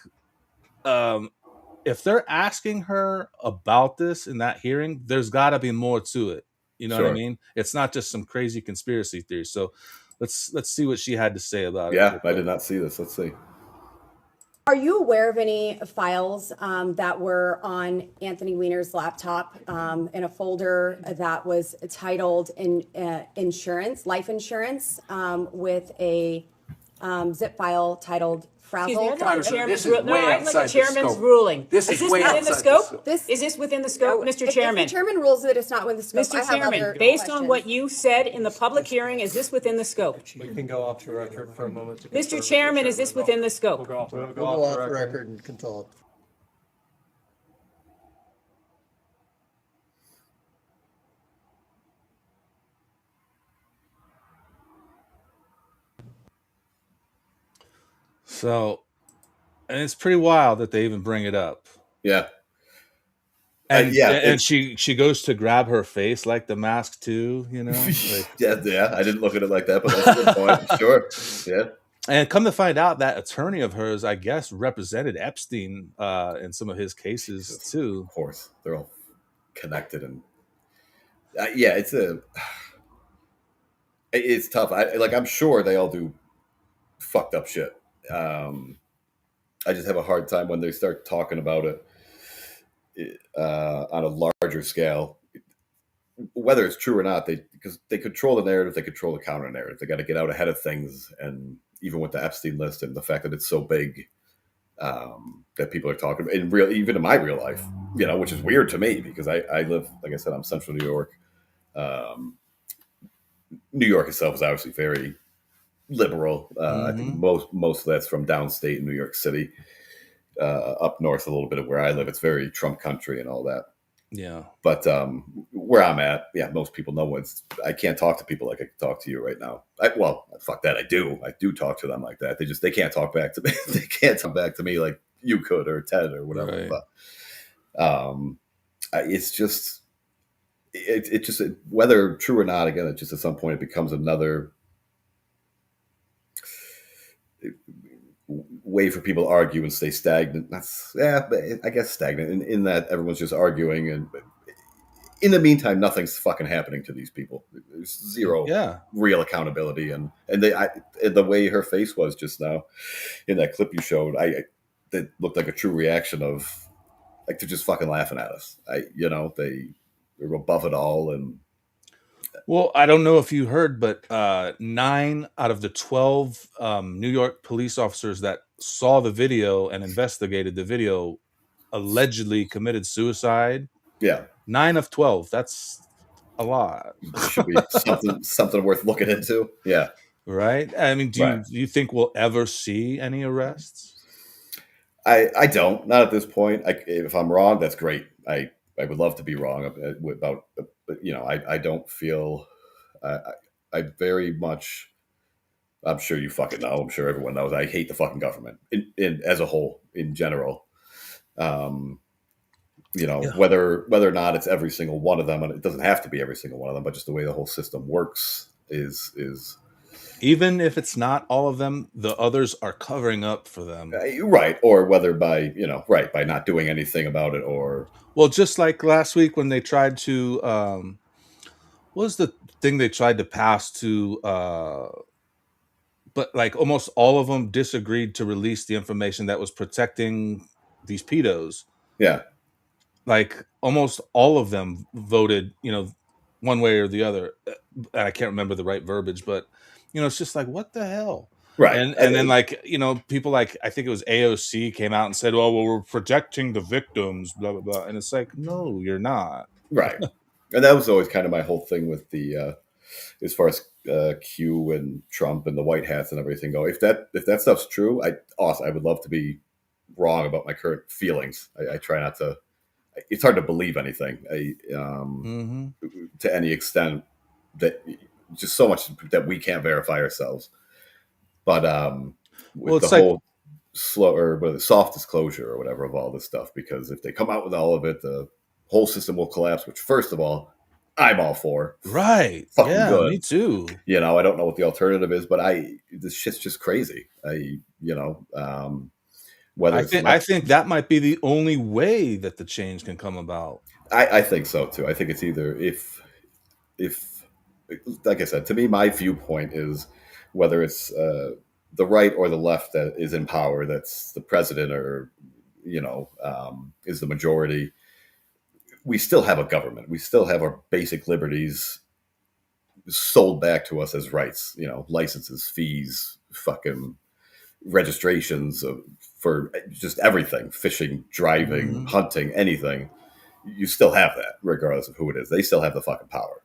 if they're asking her about this in that hearing, there's got to be more to it. You know what I Sure. mean? It's not just some crazy conspiracy theory. So let's see what she had to say about it. Yeah, I did not see this. Let's see. Are you aware of any files that were on Anthony Weiner's laptop in a folder that was titled insurance, life insurance, with a zip file titled Frazzle? This is way outside the chairman's scope. ruling. This Is is this way within the outside the scope? scope. Is this within the scope, Mr. Chairman? If the chairman rules that it's not within the scope, I Mr. have Chairman, other based on questions. what you said in the public hearing, is this within the scope? We can go off the record for a moment. to Mr. confirm Chairman, the is this chairman. within the scope? We'll go off We'll go off the record and consult. So, and it's pretty wild that they even bring it up. Yeah. And yeah, and she goes to grab her face like the mask too, like, yeah. I didn't look at it like that, but that's a good point. Sure. Yeah. and come to find out that attorney of hers, I guess, represented Epstein in some of his cases too. Of course, they're all connected, and yeah, it's tough. I'm sure they all do fucked up shit. I just have a hard time when they start talking about it on a larger scale, whether it's true or not. Because they control the narrative, they control the counter narrative. They got to get out ahead of things, and even with the Epstein list and the fact that it's so big, that people are talking about even in my real life, which is weird to me because I live, like I said, I'm central New York. New York itself is obviously very liberal. I think most of that's from downstate in New York City. Up north a little bit of where I live, it's very Trump country and all that. Yeah. But where I'm at, most people know I can't talk to people like I can talk to you right now. Fuck that. I do talk to them like that. They can't talk back to me. They can't talk back to me like you could or Ted or whatever. Right. But it's just whether true or not. Again, it's just at some point it becomes another way for people to argue and stay stagnant. I guess stagnant in that everyone's just arguing, and in the meantime, nothing's fucking happening to these people. There's zero real accountability, and the way her face was just now in that clip you showed, that looked like a true reaction of like they're just fucking laughing at us. They're above it all, and well, I don't know if you heard, but 9 out of the 12 New York police officers that saw the video and investigated the video allegedly committed suicide. Yeah. 9 of 12. That's a lot. Should be something worth looking into. Yeah. Right? I mean, do you think we'll ever see any arrests? I don't. Not at this point. If I'm wrong, that's great. I would love to be wrong about, but I don't feel. I very much. I'm sure you fucking know. I'm sure everyone knows. I hate the fucking government in as a whole, in general. Whether or not it's every single one of them, and it doesn't have to be every single one of them, but just the way the whole system works is even if it's not all of them, the others are covering up for them, right? Or whether by by not doing anything about it, or just like last week when they tried to what was the thing they tried to pass to but like almost all of them disagreed to release the information that was protecting these pedos. Yeah. Like almost all of them voted, one way or the other. And I can't remember the right verbiage, but it's just like, what the hell? Right. And then like, people like, I think it was AOC came out and said, "Oh, well, we're protecting the victims, blah blah blah." And it's like, no, you're not. Right. And that was always kind of my whole thing with the as far as Q and Trump and the white hats and everything go. If that stuff's true, I would love to be wrong about my current feelings. I try not to. It's hard to believe anything Hmm. to any extent, that just so much that we can't verify ourselves. But Well, with the it's like, whole slow or the soft disclosure or whatever of all this stuff, because if they come out with all of it, the whole system will collapse. Which, first of all, I'm all for. right. Fucking Yeah, good. me too. I don't know what the alternative is, but this shit's just crazy. Whether I it's think I left, think that might be the only way that the change can come about. I think so too. I think it's either if like I said, to me, my viewpoint is whether it's the right or the left that is in power, that's the president or is the majority. We still have a government. We still have our basic liberties sold back to us as rights. Licenses, fees, fucking registrations for just everything, fishing, driving, Mhm. hunting, anything. You still have that, regardless of who it is. They still have the fucking power.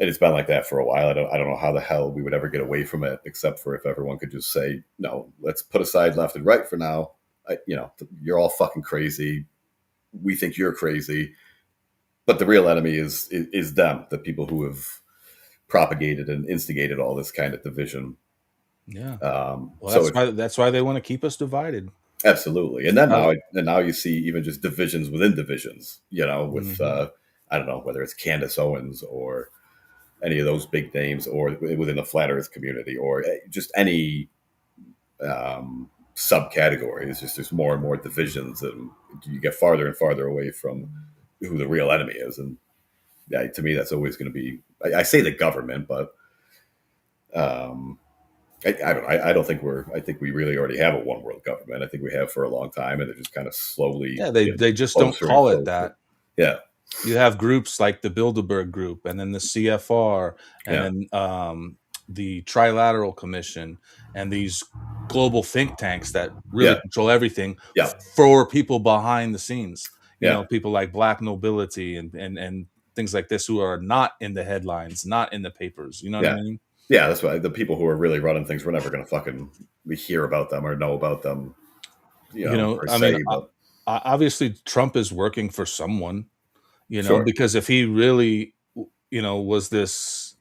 It's been like that for a while. I don't know how the hell we would ever get away from it, except for if everyone could just say, no, let's put aside left and right for now. You're all fucking crazy. We think you're crazy, but the real enemy is them, the people who have propagated and instigated all this kind of division. Yeah. Well, So it's that's why they want to keep us divided. absolutely, and then Uh, now you see even just divisions within divisions. With mhm. I don't know whether it's Candace Owens or any of those big names, or within the flat Earth community, or just any subcategory. It's just there's more and more divisions, and you get farther and farther away from who the real enemy is. And yeah, to me, that's always going to be. I say the government, but um, I don't. I don't think we're. I think we really already have a one world government. I think we have for a long time, and they're just kind of slowly Yeah, they getting they just don't closer and call it closer. that. Yeah, You have groups like the Bilderberg Group, and then the CFR, and yeah, then the Trilateral Commission, and these global think tanks that really yeah, control everything yeah, for people behind the scenes. yeah, People like Black Nobility and things like this who are not in the headlines, not in the papers. You know what I yeah, mean? yeah. That's why the people who are really running things, we're never going to fucking hear about them or know about them, per I mean, se. But obviously Trump is working for someone. sure, Because if he really, was this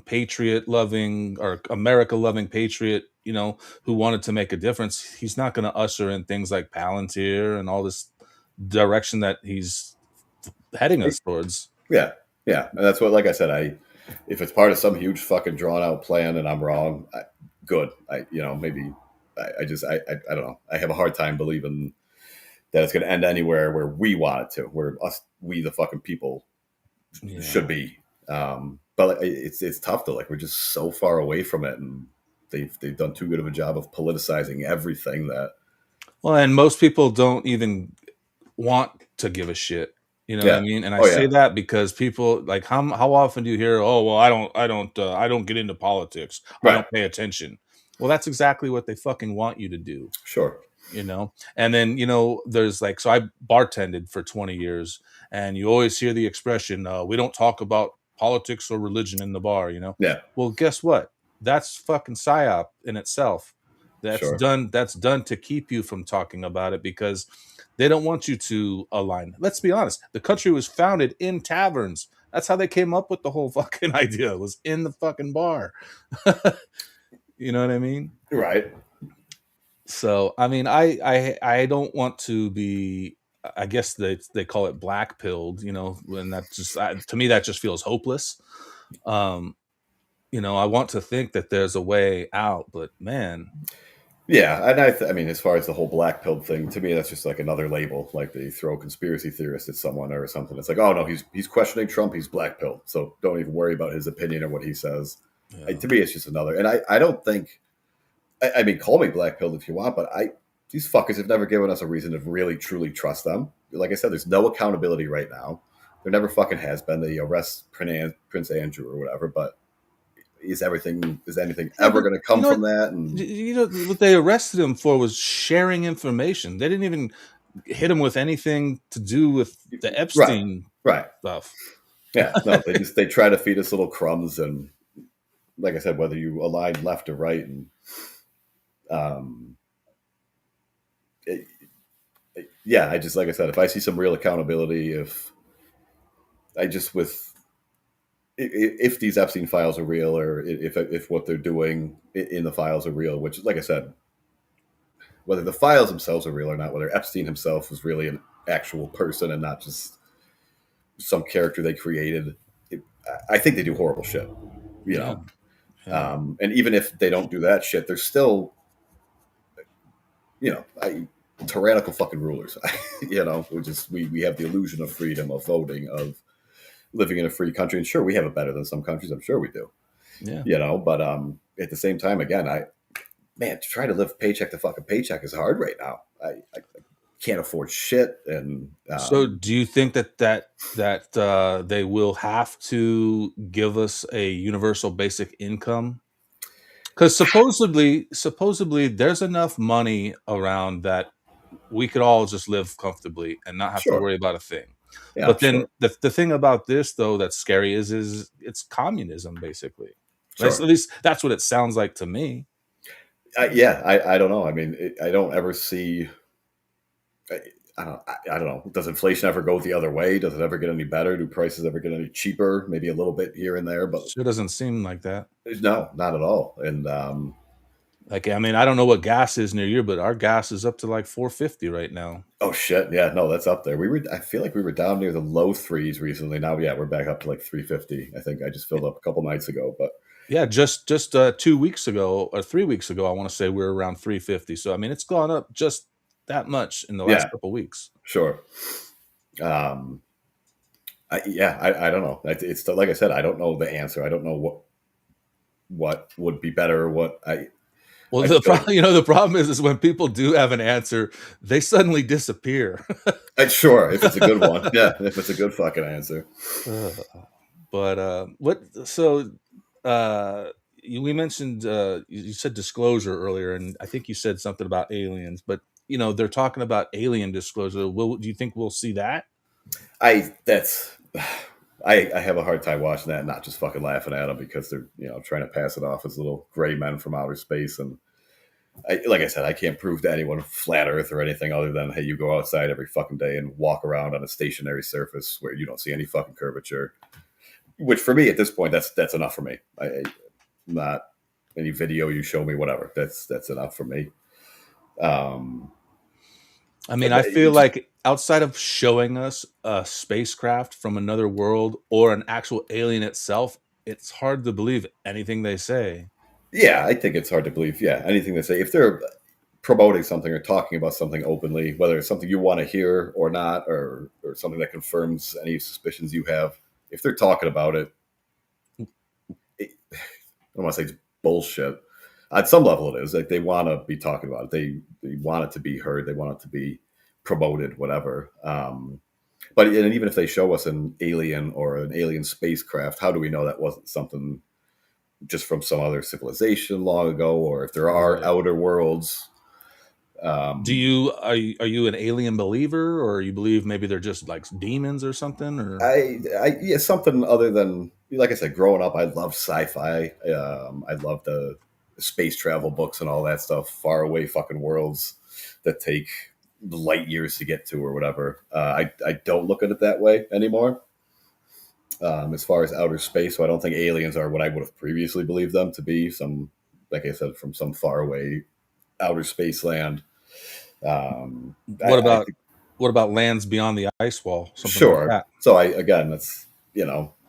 patriot loving or America loving patriot, who wanted to make a difference, he's not going to usher in things like Palantir and all this direction that he's heading us towards. yeah, yeah, and that's what. Like I said, if it's part of some huge fucking drawn out plan and I'm wrong, good. Maybe I don't know. I have a hard time believing that it's going to end anywhere where we want it to, where we the fucking people Yeah. should be. But it's tough though. Like we're just so far away from it, and they've done too good of a job of politicizing everything that. Well, and most people don't even want to give a shit. You know what I Yeah. mean? And I Oh say yeah. that because people like how often do you hear, "Oh, well, I don't get into politics. I Right. don't pay attention." Well, that's exactly what they fucking want you to do. Sure. And then there's like, so I bartended for 20 years, and you always hear the expression, we don't talk about politics or religion in the bar. Yeah. Well, guess what? That's fucking psyop in itself. Sure. That's done to keep you from talking about it, because they don't want you to align. Let's be honest, the country was founded in taverns. That's how they came up with the whole fucking idea. It was in the fucking bar. You know what I mean? Right. So, I mean, I don't want to be. I guess they call it black pilled, and that just to me that just feels hopeless. Um, I want to think that there's a way out, but man, Yeah, and I mean, as far as the whole black pill thing, to me, that's just like another label. Like they throw conspiracy theorist at someone or something. It's like, oh no, he's questioning Trump. He's black pill, so don't even worry about his opinion or what he says. yeah, To me, it's just another. And I don't think. I mean, call me black pilled if you want, but these fuckers have never given us a reason to really truly trust them. Like I said, there's no accountability right now. There never fucking has been. They arrest Prince Andrew or whatever, but is anything ever going to come from that? And what they arrested him for was sharing information. They didn't even hit him with anything to do with the Epstein right. stuff. Yeah, no, they try to feed us little crumbs, and like I said, whether you align left or right, and yeah, I just, like I said, if I see some real accountability, if these Epstein files are real, or if what they're doing in the files are real, which, like I said, whether the files themselves are real or not, whether Epstein himself was really an actual person and not just some character they created, I think they do horrible shit, you know. Yeah. And even if they don't do that shit, they're still, tyrannical fucking rulers. We have the illusion of freedom, of voting, of living in a free country, and sure, we have it better than some countries. I'm sure we do. Yeah. But at the same time, again, to try to live paycheck to fucking paycheck is hard right now. I can't afford shit. And so, do you think that they will have to give us a universal basic income? Because supposedly, there's enough money around that we could all just live comfortably and not have to worry about a thing. Yeah, but then the thing about this, though, that's scary is it's communism, basically. At least that's what it sounds like to me. I don't know. I mean, I don't ever see. I don't know. Does inflation ever go the other way? Does it ever get any better? Do prices ever get any cheaper? Maybe a little bit here and there, but it doesn't seem like that. No, not at all. And I don't know what gas is near you, but our gas is up to like $4.50 right now. Oh shit! Yeah, no, that's up there. I feel like we were down near the low threes recently. Now, yeah, we're back up to like $3.50. I think I just filled up a couple nights ago, but yeah, just 2 weeks ago or 3 weeks ago, I want to say we were around $3.50. So I mean, it's gone up just that much in the last couple weeks. Sure. I don't know. It's like I said, I don't know the answer. I don't know what would be better. The problem is when people do have an answer, they suddenly disappear. Sure, if it's a good one. Yeah, if it's a good fucking answer. We mentioned you said disclosure earlier, and I think you said something about aliens, but they're talking about alien disclosure. Do you think we'll see that? I have a hard time watching that and not just fucking laughing at them, because they're trying to pass it off as little gray men from outer space. And like I said, I can't prove to anyone flat Earth or anything other than, hey, you go outside every fucking day and walk around on a stationary surface where you don't see any fucking curvature. Which for me at this point, that's enough for me. Not any video you show me, whatever. That's enough for me. I feel like outside of showing us a spacecraft from another world or an actual alien itself, it's hard to believe anything they say. Yeah, I think it's hard to believe. Yeah, anything they say. If they're promoting something or talking about something openly, whether it's something you want to hear or not, or something that confirms any suspicions you have, if they're talking about it, I don't want to say it's bullshit. At some level, it is. Like, they want to be talking about it. They want it to be heard. They want it to be promoted, whatever. But even if they show us an alien or an alien spacecraft, how do we know that wasn't something just from some other civilization long ago, or if there are outer worlds? Are you an alien believer, or you believe maybe they're just like demons or something? Or something other than, like I said, growing up, I loved sci-fi. I loved the space travel books and all that stuff, far away fucking worlds that take light years to get to or whatever. I don't look at it that way anymore. As far as outer space, so I don't think aliens are what I would have previously believed them to be. Some, like I said, from some far away outer space land. What about lands beyond the ice wall? Sure. Like that? So that's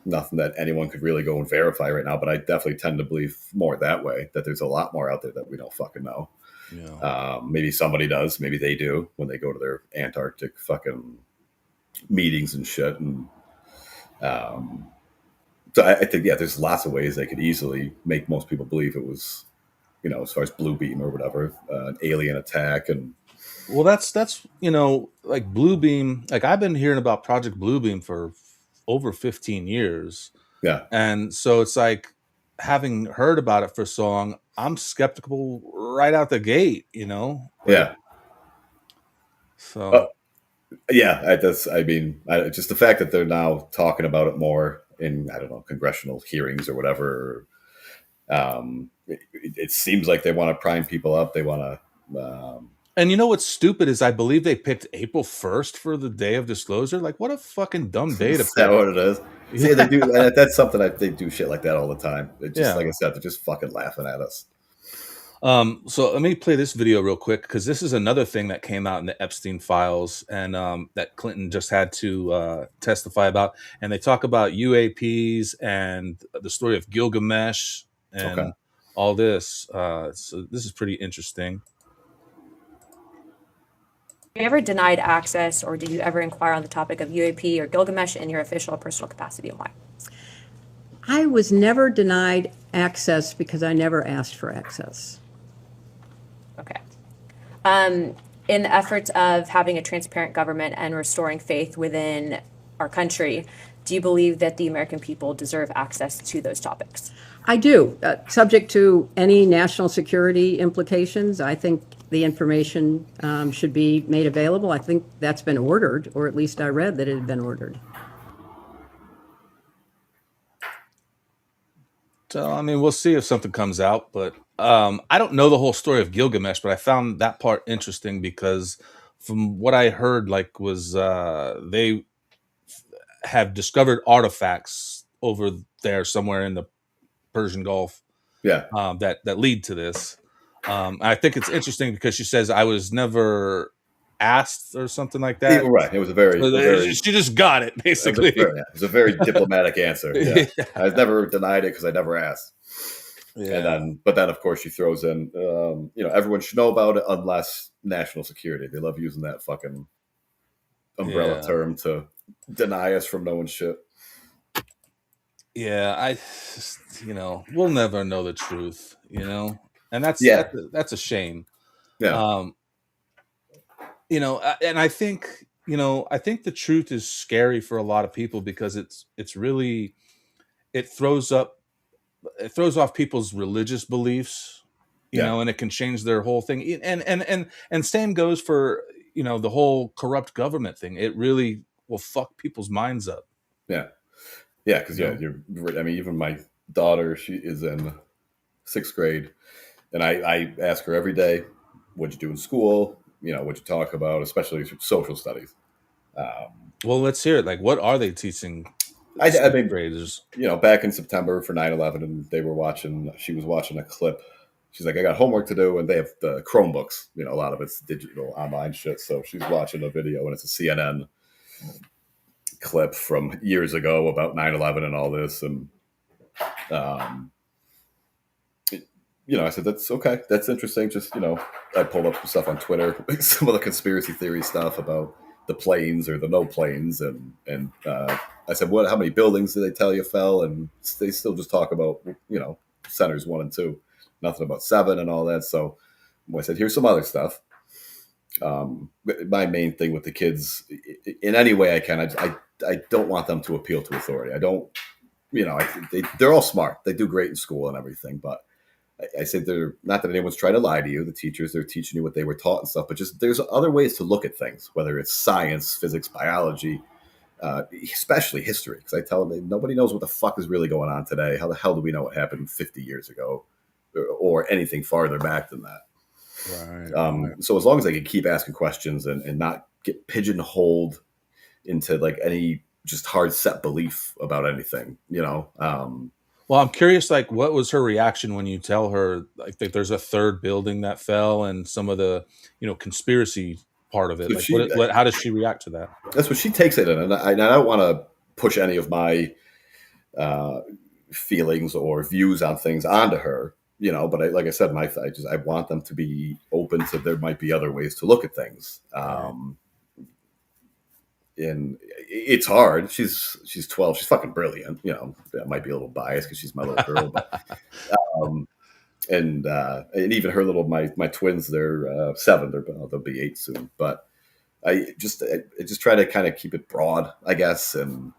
nothing that anyone could really go and verify right now, but I definitely tend to believe more that way, that there's a lot more out there that we don't fucking know. Yeah. Maybe somebody does, maybe they do when they go to their Antarctic fucking meetings and shit. And so I think, there's lots of ways they could easily make most people believe it was, as far as Blue Beam or whatever, an alien attack. And Well, that's like Bluebeam. Like I've been hearing about Project Bluebeam for over 15 years, Yeah. and so it's like having heard about it for so long, I'm skeptical right out the gate. Yeah. So Yeah, I mean, just the fact that they're now talking about it more in, I don't know, congressional hearings or whatever. It seems like they want to prime people up. They want to. And you know what's stupid is I believe they picked April 1st for the day of disclosure. Like, what a fucking dumb day to Is that pick. what it is? See, they do. And that's something they do shit like that all the time. It just, like Yeah. I said, they're just fucking laughing at us. So let me play this video real quick because this is another thing that came out in the Epstein files and that Clinton just had to testify about. And they talk about UAPs and the story of Gilgamesh and Okay. all this. So this is pretty interesting. Have you ever denied access, or did you ever inquire on the topic of UAP or Gilgamesh in your official or personal capacity, and why? I was never denied access because I never asked for access. Okay. In the efforts of having a transparent government and restoring faith within our country, do you believe that the American people deserve access to those topics? I do. Subject to any national security implications, I think the information should be made available. I think that's been ordered, or at least I read that it had been ordered. So, I mean, we'll see if something comes out, but I don't know the whole story of Gilgamesh, but I found that part interesting because from what I heard, like, was they have discovered artifacts over there somewhere in the Persian Gulf Yeah. that lead to this. I think it's interesting because she says, I was never asked or something like that. Right. It was a very She just got it, basically. It was a very diplomatic answer. Yeah. Yeah. I was never denied it because I never asked. Yeah. But then of course she throws in, everyone should know about it unless national security. They love using that fucking umbrella term to deny us from knowing shit. Yeah, I just, we'll never know the truth, and that's a shame. Yeah. And I think the truth is scary for a lot of people because it's really it throws off people's religious beliefs, and it can change their whole thing. And same goes for the whole corrupt government thing. It really will fuck people's minds up. Yeah. Yeah, because you're. I mean, even my daughter, she is in 6th grade, and I ask her every day, "What'd you do in school? What'd you talk about, especially social studies." Well, let's hear it. Like, what are they teaching? I mean, graders. Back in September for 9/11, and she was watching a clip. She's like, I got homework to do, and they have the Chromebooks. A lot of it's digital online shit. So she's watching a video, and it's a CNN clip from years ago about 9/11 and all this. And, I said, that's okay. That's interesting. Just, I pulled up some stuff on Twitter, some of the conspiracy theory stuff about the planes or the no planes. And I said, how many buildings did they tell you fell? And they still just talk about, centers 1 and 2, nothing about 7 and all that. So I said, here's some other stuff. My main thing with the kids, in any way I can, I don't want them to appeal to authority. I don't, they're all smart. They do great in school and everything, but I said they're not that anyone's trying to lie to you. The teachers, they're teaching you what they were taught and stuff, but just there's other ways to look at things, whether it's science, physics, biology, especially history. Because I tell them nobody knows what the fuck is really going on today. How the hell do we know what happened 50 years ago or anything farther back than that? Right. So as long as I can keep asking questions and not get pigeonholed into like any just hard set belief about anything, Well, I'm curious, like, what was her reaction when you tell her, like, that there's a 3rd building that fell and some of the, conspiracy part of it? Like, how does she react to that? That's what she takes it in. And I don't want to push any of my feelings or views on things onto her, but like I said, I want them to be open to there might be other ways to look at things. And it's hard. She's 12. She's fucking brilliant. That might be a little biased because she's my little girl. But and even her little my twins, they're 7. They'll be 8 soon. But I just try to kind of keep it broad, I guess, and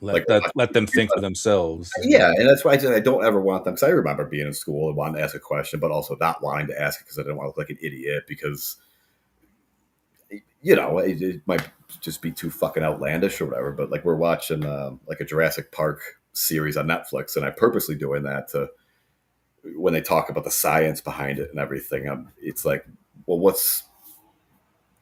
let them think for themselves. Yeah, and that's why I don't ever want them, because I remember being in school and wanting to ask a question, but also not wanting to ask it because I didn't want to look like an idiot, because it might just be too fucking outlandish or whatever. But like, we're watching like a Jurassic Park series on Netflix, and I'm purposely doing that to, when they talk about the science behind it and everything, it's like, well, what's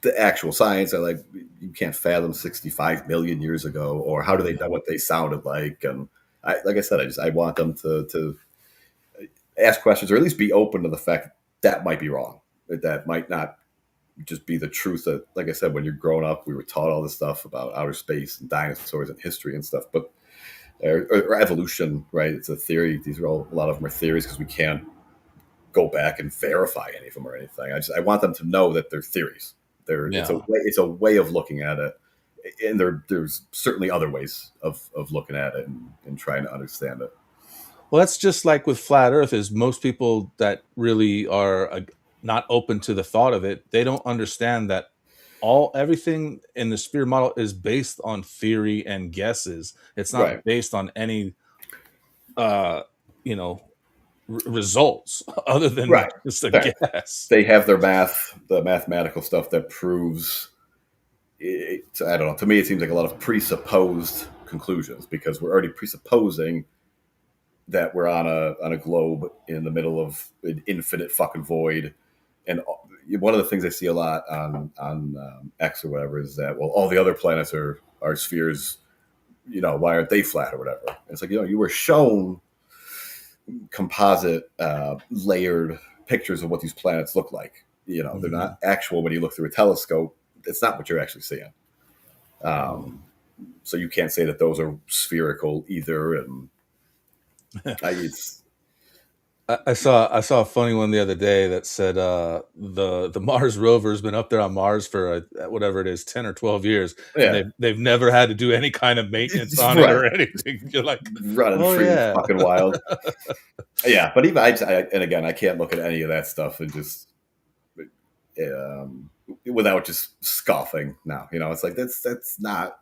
the actual science? I like, you can't fathom 65 million years ago, or how do they know what they sounded like? And like I said, I want them to ask questions, or at least be open to the fact that might be wrong. That might not just be the truth. That, like I said, when you're growing up, we were taught all this stuff about outer space and dinosaurs and history and stuff, but or evolution, right? It's a theory. These are all, a lot of them are theories, because we can't go back and verify any of them or anything. I want them to know that they're theories. It's a way of looking at it, and there's certainly other ways of looking at it and trying to understand it. Well, that's just like with flat Earth. Is most people that really are not open to the thought of it, they don't understand that everything in the sphere model is based on theory and guesses. It's not based on any results other than just a guess. They have their the mathematical stuff that proves it. I don't know. To me, it seems like a lot of presupposed conclusions, because we're already presupposing that we're on a globe in the middle of an infinite fucking void. And one of the things I see a lot on X or whatever is that, well, all the other planets are spheres. Why aren't they flat or whatever? It's like, you were shown composite layered pictures of what these planets look like. They're not actual. When you look through a telescope, it's not what you're actually seeing. So you can't say that those are spherical either. And I saw a funny one the other day that said the Mars rover has been up there on Mars for whatever it is, 10 or 12 years. Yeah. And they've never had to do any kind of maintenance on it or anything. You're like, running free and fucking wild. Yeah, but even and again, I can't look at any of that stuff and just without just scoffing. Now, it's like that's not.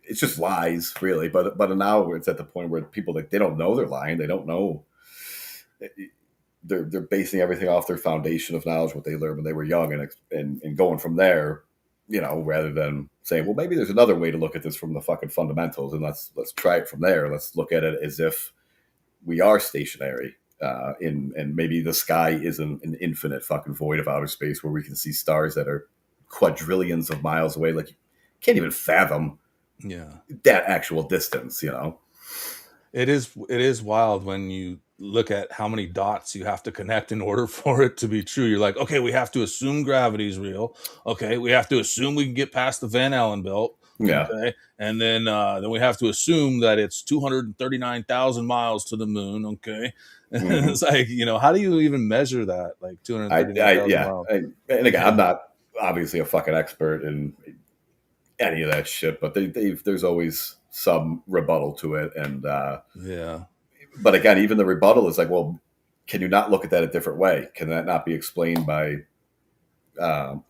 It's just lies, really. But now it's at the point where people, like, they don't know they're lying. They don't know. They're basing everything off their foundation of knowledge, what they learned when they were young, and going from there. Rather than saying, well, maybe there's another way to look at this from the fucking fundamentals, and let's try it from there. Let's look at it as if we are stationary, and maybe the sky isn't an infinite fucking void of outer space where we can see stars that are quadrillions of miles away. Like, you can't even fathom that actual distance. It is wild when you look at how many dots you have to connect in order for it to be true. You're like, okay, we have to assume gravity is real. Okay, we have to assume we can get past the Van Allen belt. Yeah. Okay, and then we have to assume that it's 239,000 miles to the moon. Okay, Mm-hmm. It's like, how do you even measure that? Like 239,000 miles. And again, I'm not obviously a fucking expert in any of that shit, but there's always some rebuttal to it, and But again, even the rebuttal is like, well, can you not look at that a different way? Can that not be explained by? Oh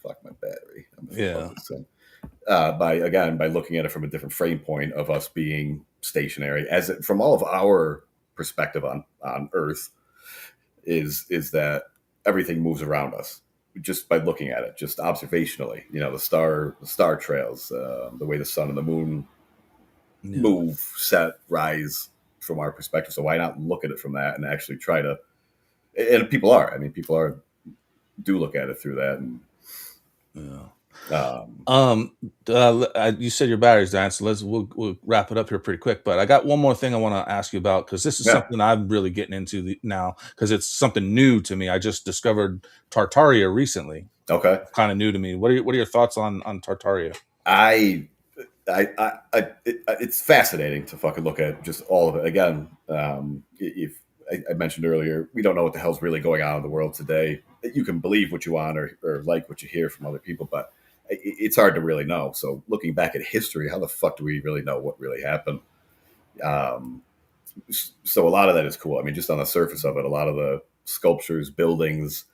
fuck, my battery. By looking at it from a different frame point of us being stationary, from all of our perspective on Earth, is that everything moves around us just by looking at it, just observationally. The star trails, the way the sun and the moon move, set, rise from our perspective. So why not look at it from that and actually try to? And people do look at it through that. And you said your battery's dying, so we'll wrap it up here pretty quick. But I got one more thing I want to ask you about, because this is something I'm really getting into now, because it's something new to me. I just discovered Tartaria recently. Okay, kind of new to me. What are your thoughts on Tartaria? It's fascinating to fucking look at just all of it. Again, if I mentioned earlier, we don't know what the hell's really going on in the world today. You can believe what you want or like what you hear from other people, but it's hard to really know. So looking back at history, how the fuck do we really know what really happened? So a lot of that is cool. I mean, just on the surface of it, a lot of the sculptures, buildings,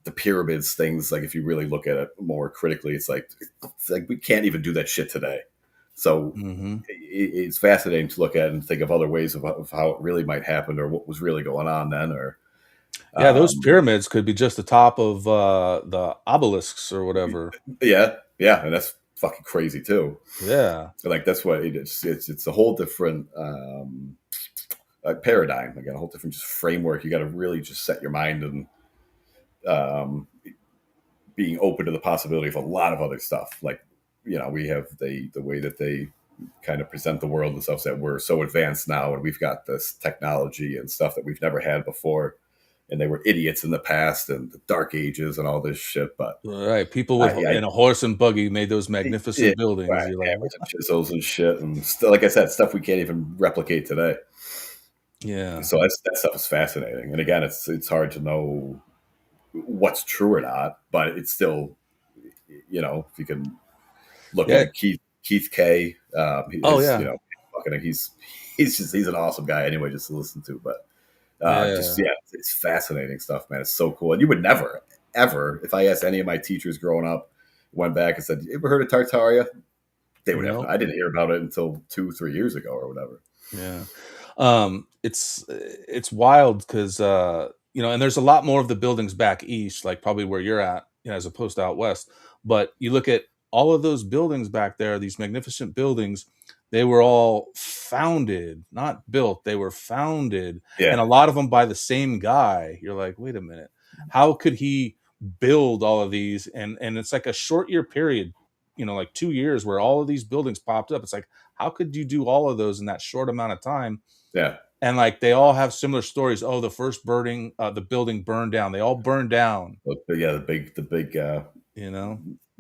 the pyramids, things, like if you really look at it more critically, it's like we can't even do that shit today. So it's fascinating to look at and think of other ways of how it really might happen, or what was really going on then, or Yeah, those pyramids could be just the top of the obelisks or whatever. yeah, and that's fucking crazy too. Yeah. So like that's what it is. It's a whole different paradigm. Again, a whole different just framework. You got to really just set your mind and being open to the possibility of a lot of other stuff. Like, we have the way that they kind of present the world and stuff, that we're so advanced now, and we've got this technology and stuff that we've never had before. And they were idiots in the past and the dark ages and all this shit. But right, people in a horse and buggy made those magnificent buildings. Right, You're like, hammers and chisels and shit, and like I said, stuff we can't even replicate today. yeah. So that stuff is fascinating. And again, it's hard to know what's true or not, but it's still, if you can look at Keith K. He's an awesome guy anyway, just to listen to. But it's fascinating stuff, man. It's so cool. And you would never, ever, if I asked any of my teachers growing up, went back and said, "You ever heard of Tartaria?" They would have. I didn't hear about it until 2-3 years ago or whatever. Yeah. It's wild because and there's a lot more of the buildings back east, like probably where you're at, as opposed to out west. But you look at all of those buildings back there, these magnificent buildings, they were all founded, not built. They were founded, and a lot of them by the same guy. You're like, wait a minute, how could he build all of these? And it's like a short year period, like 2 years, where all of these buildings popped up. It's like, how could you do all of those in that short amount of time? Yeah. And like they all have similar stories. Oh, the first burning, the building burned down. They all burned down. But yeah, the big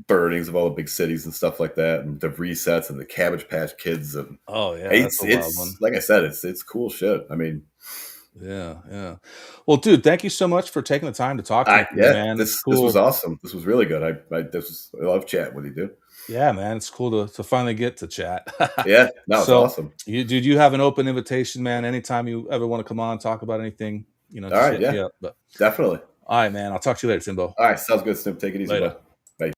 burnings of all the big cities and stuff like that, and the resets and the Cabbage Patch Kids, and that's a wild one. Like I said, it's cool shit. I mean, yeah. Well, dude, thank you so much for taking the time to talk to me, man. This was awesome. This was really good. I love chatting with you, dude. Yeah, man, it's cool to finally get to chat. Yeah, no, it's awesome. You have an open invitation, man. Anytime you ever want to come on, talk about anything, all right, but definitely. All right, man. I'll talk to you later, Timbo. All right, sounds good, Snip. Take it easy, bud. Bye.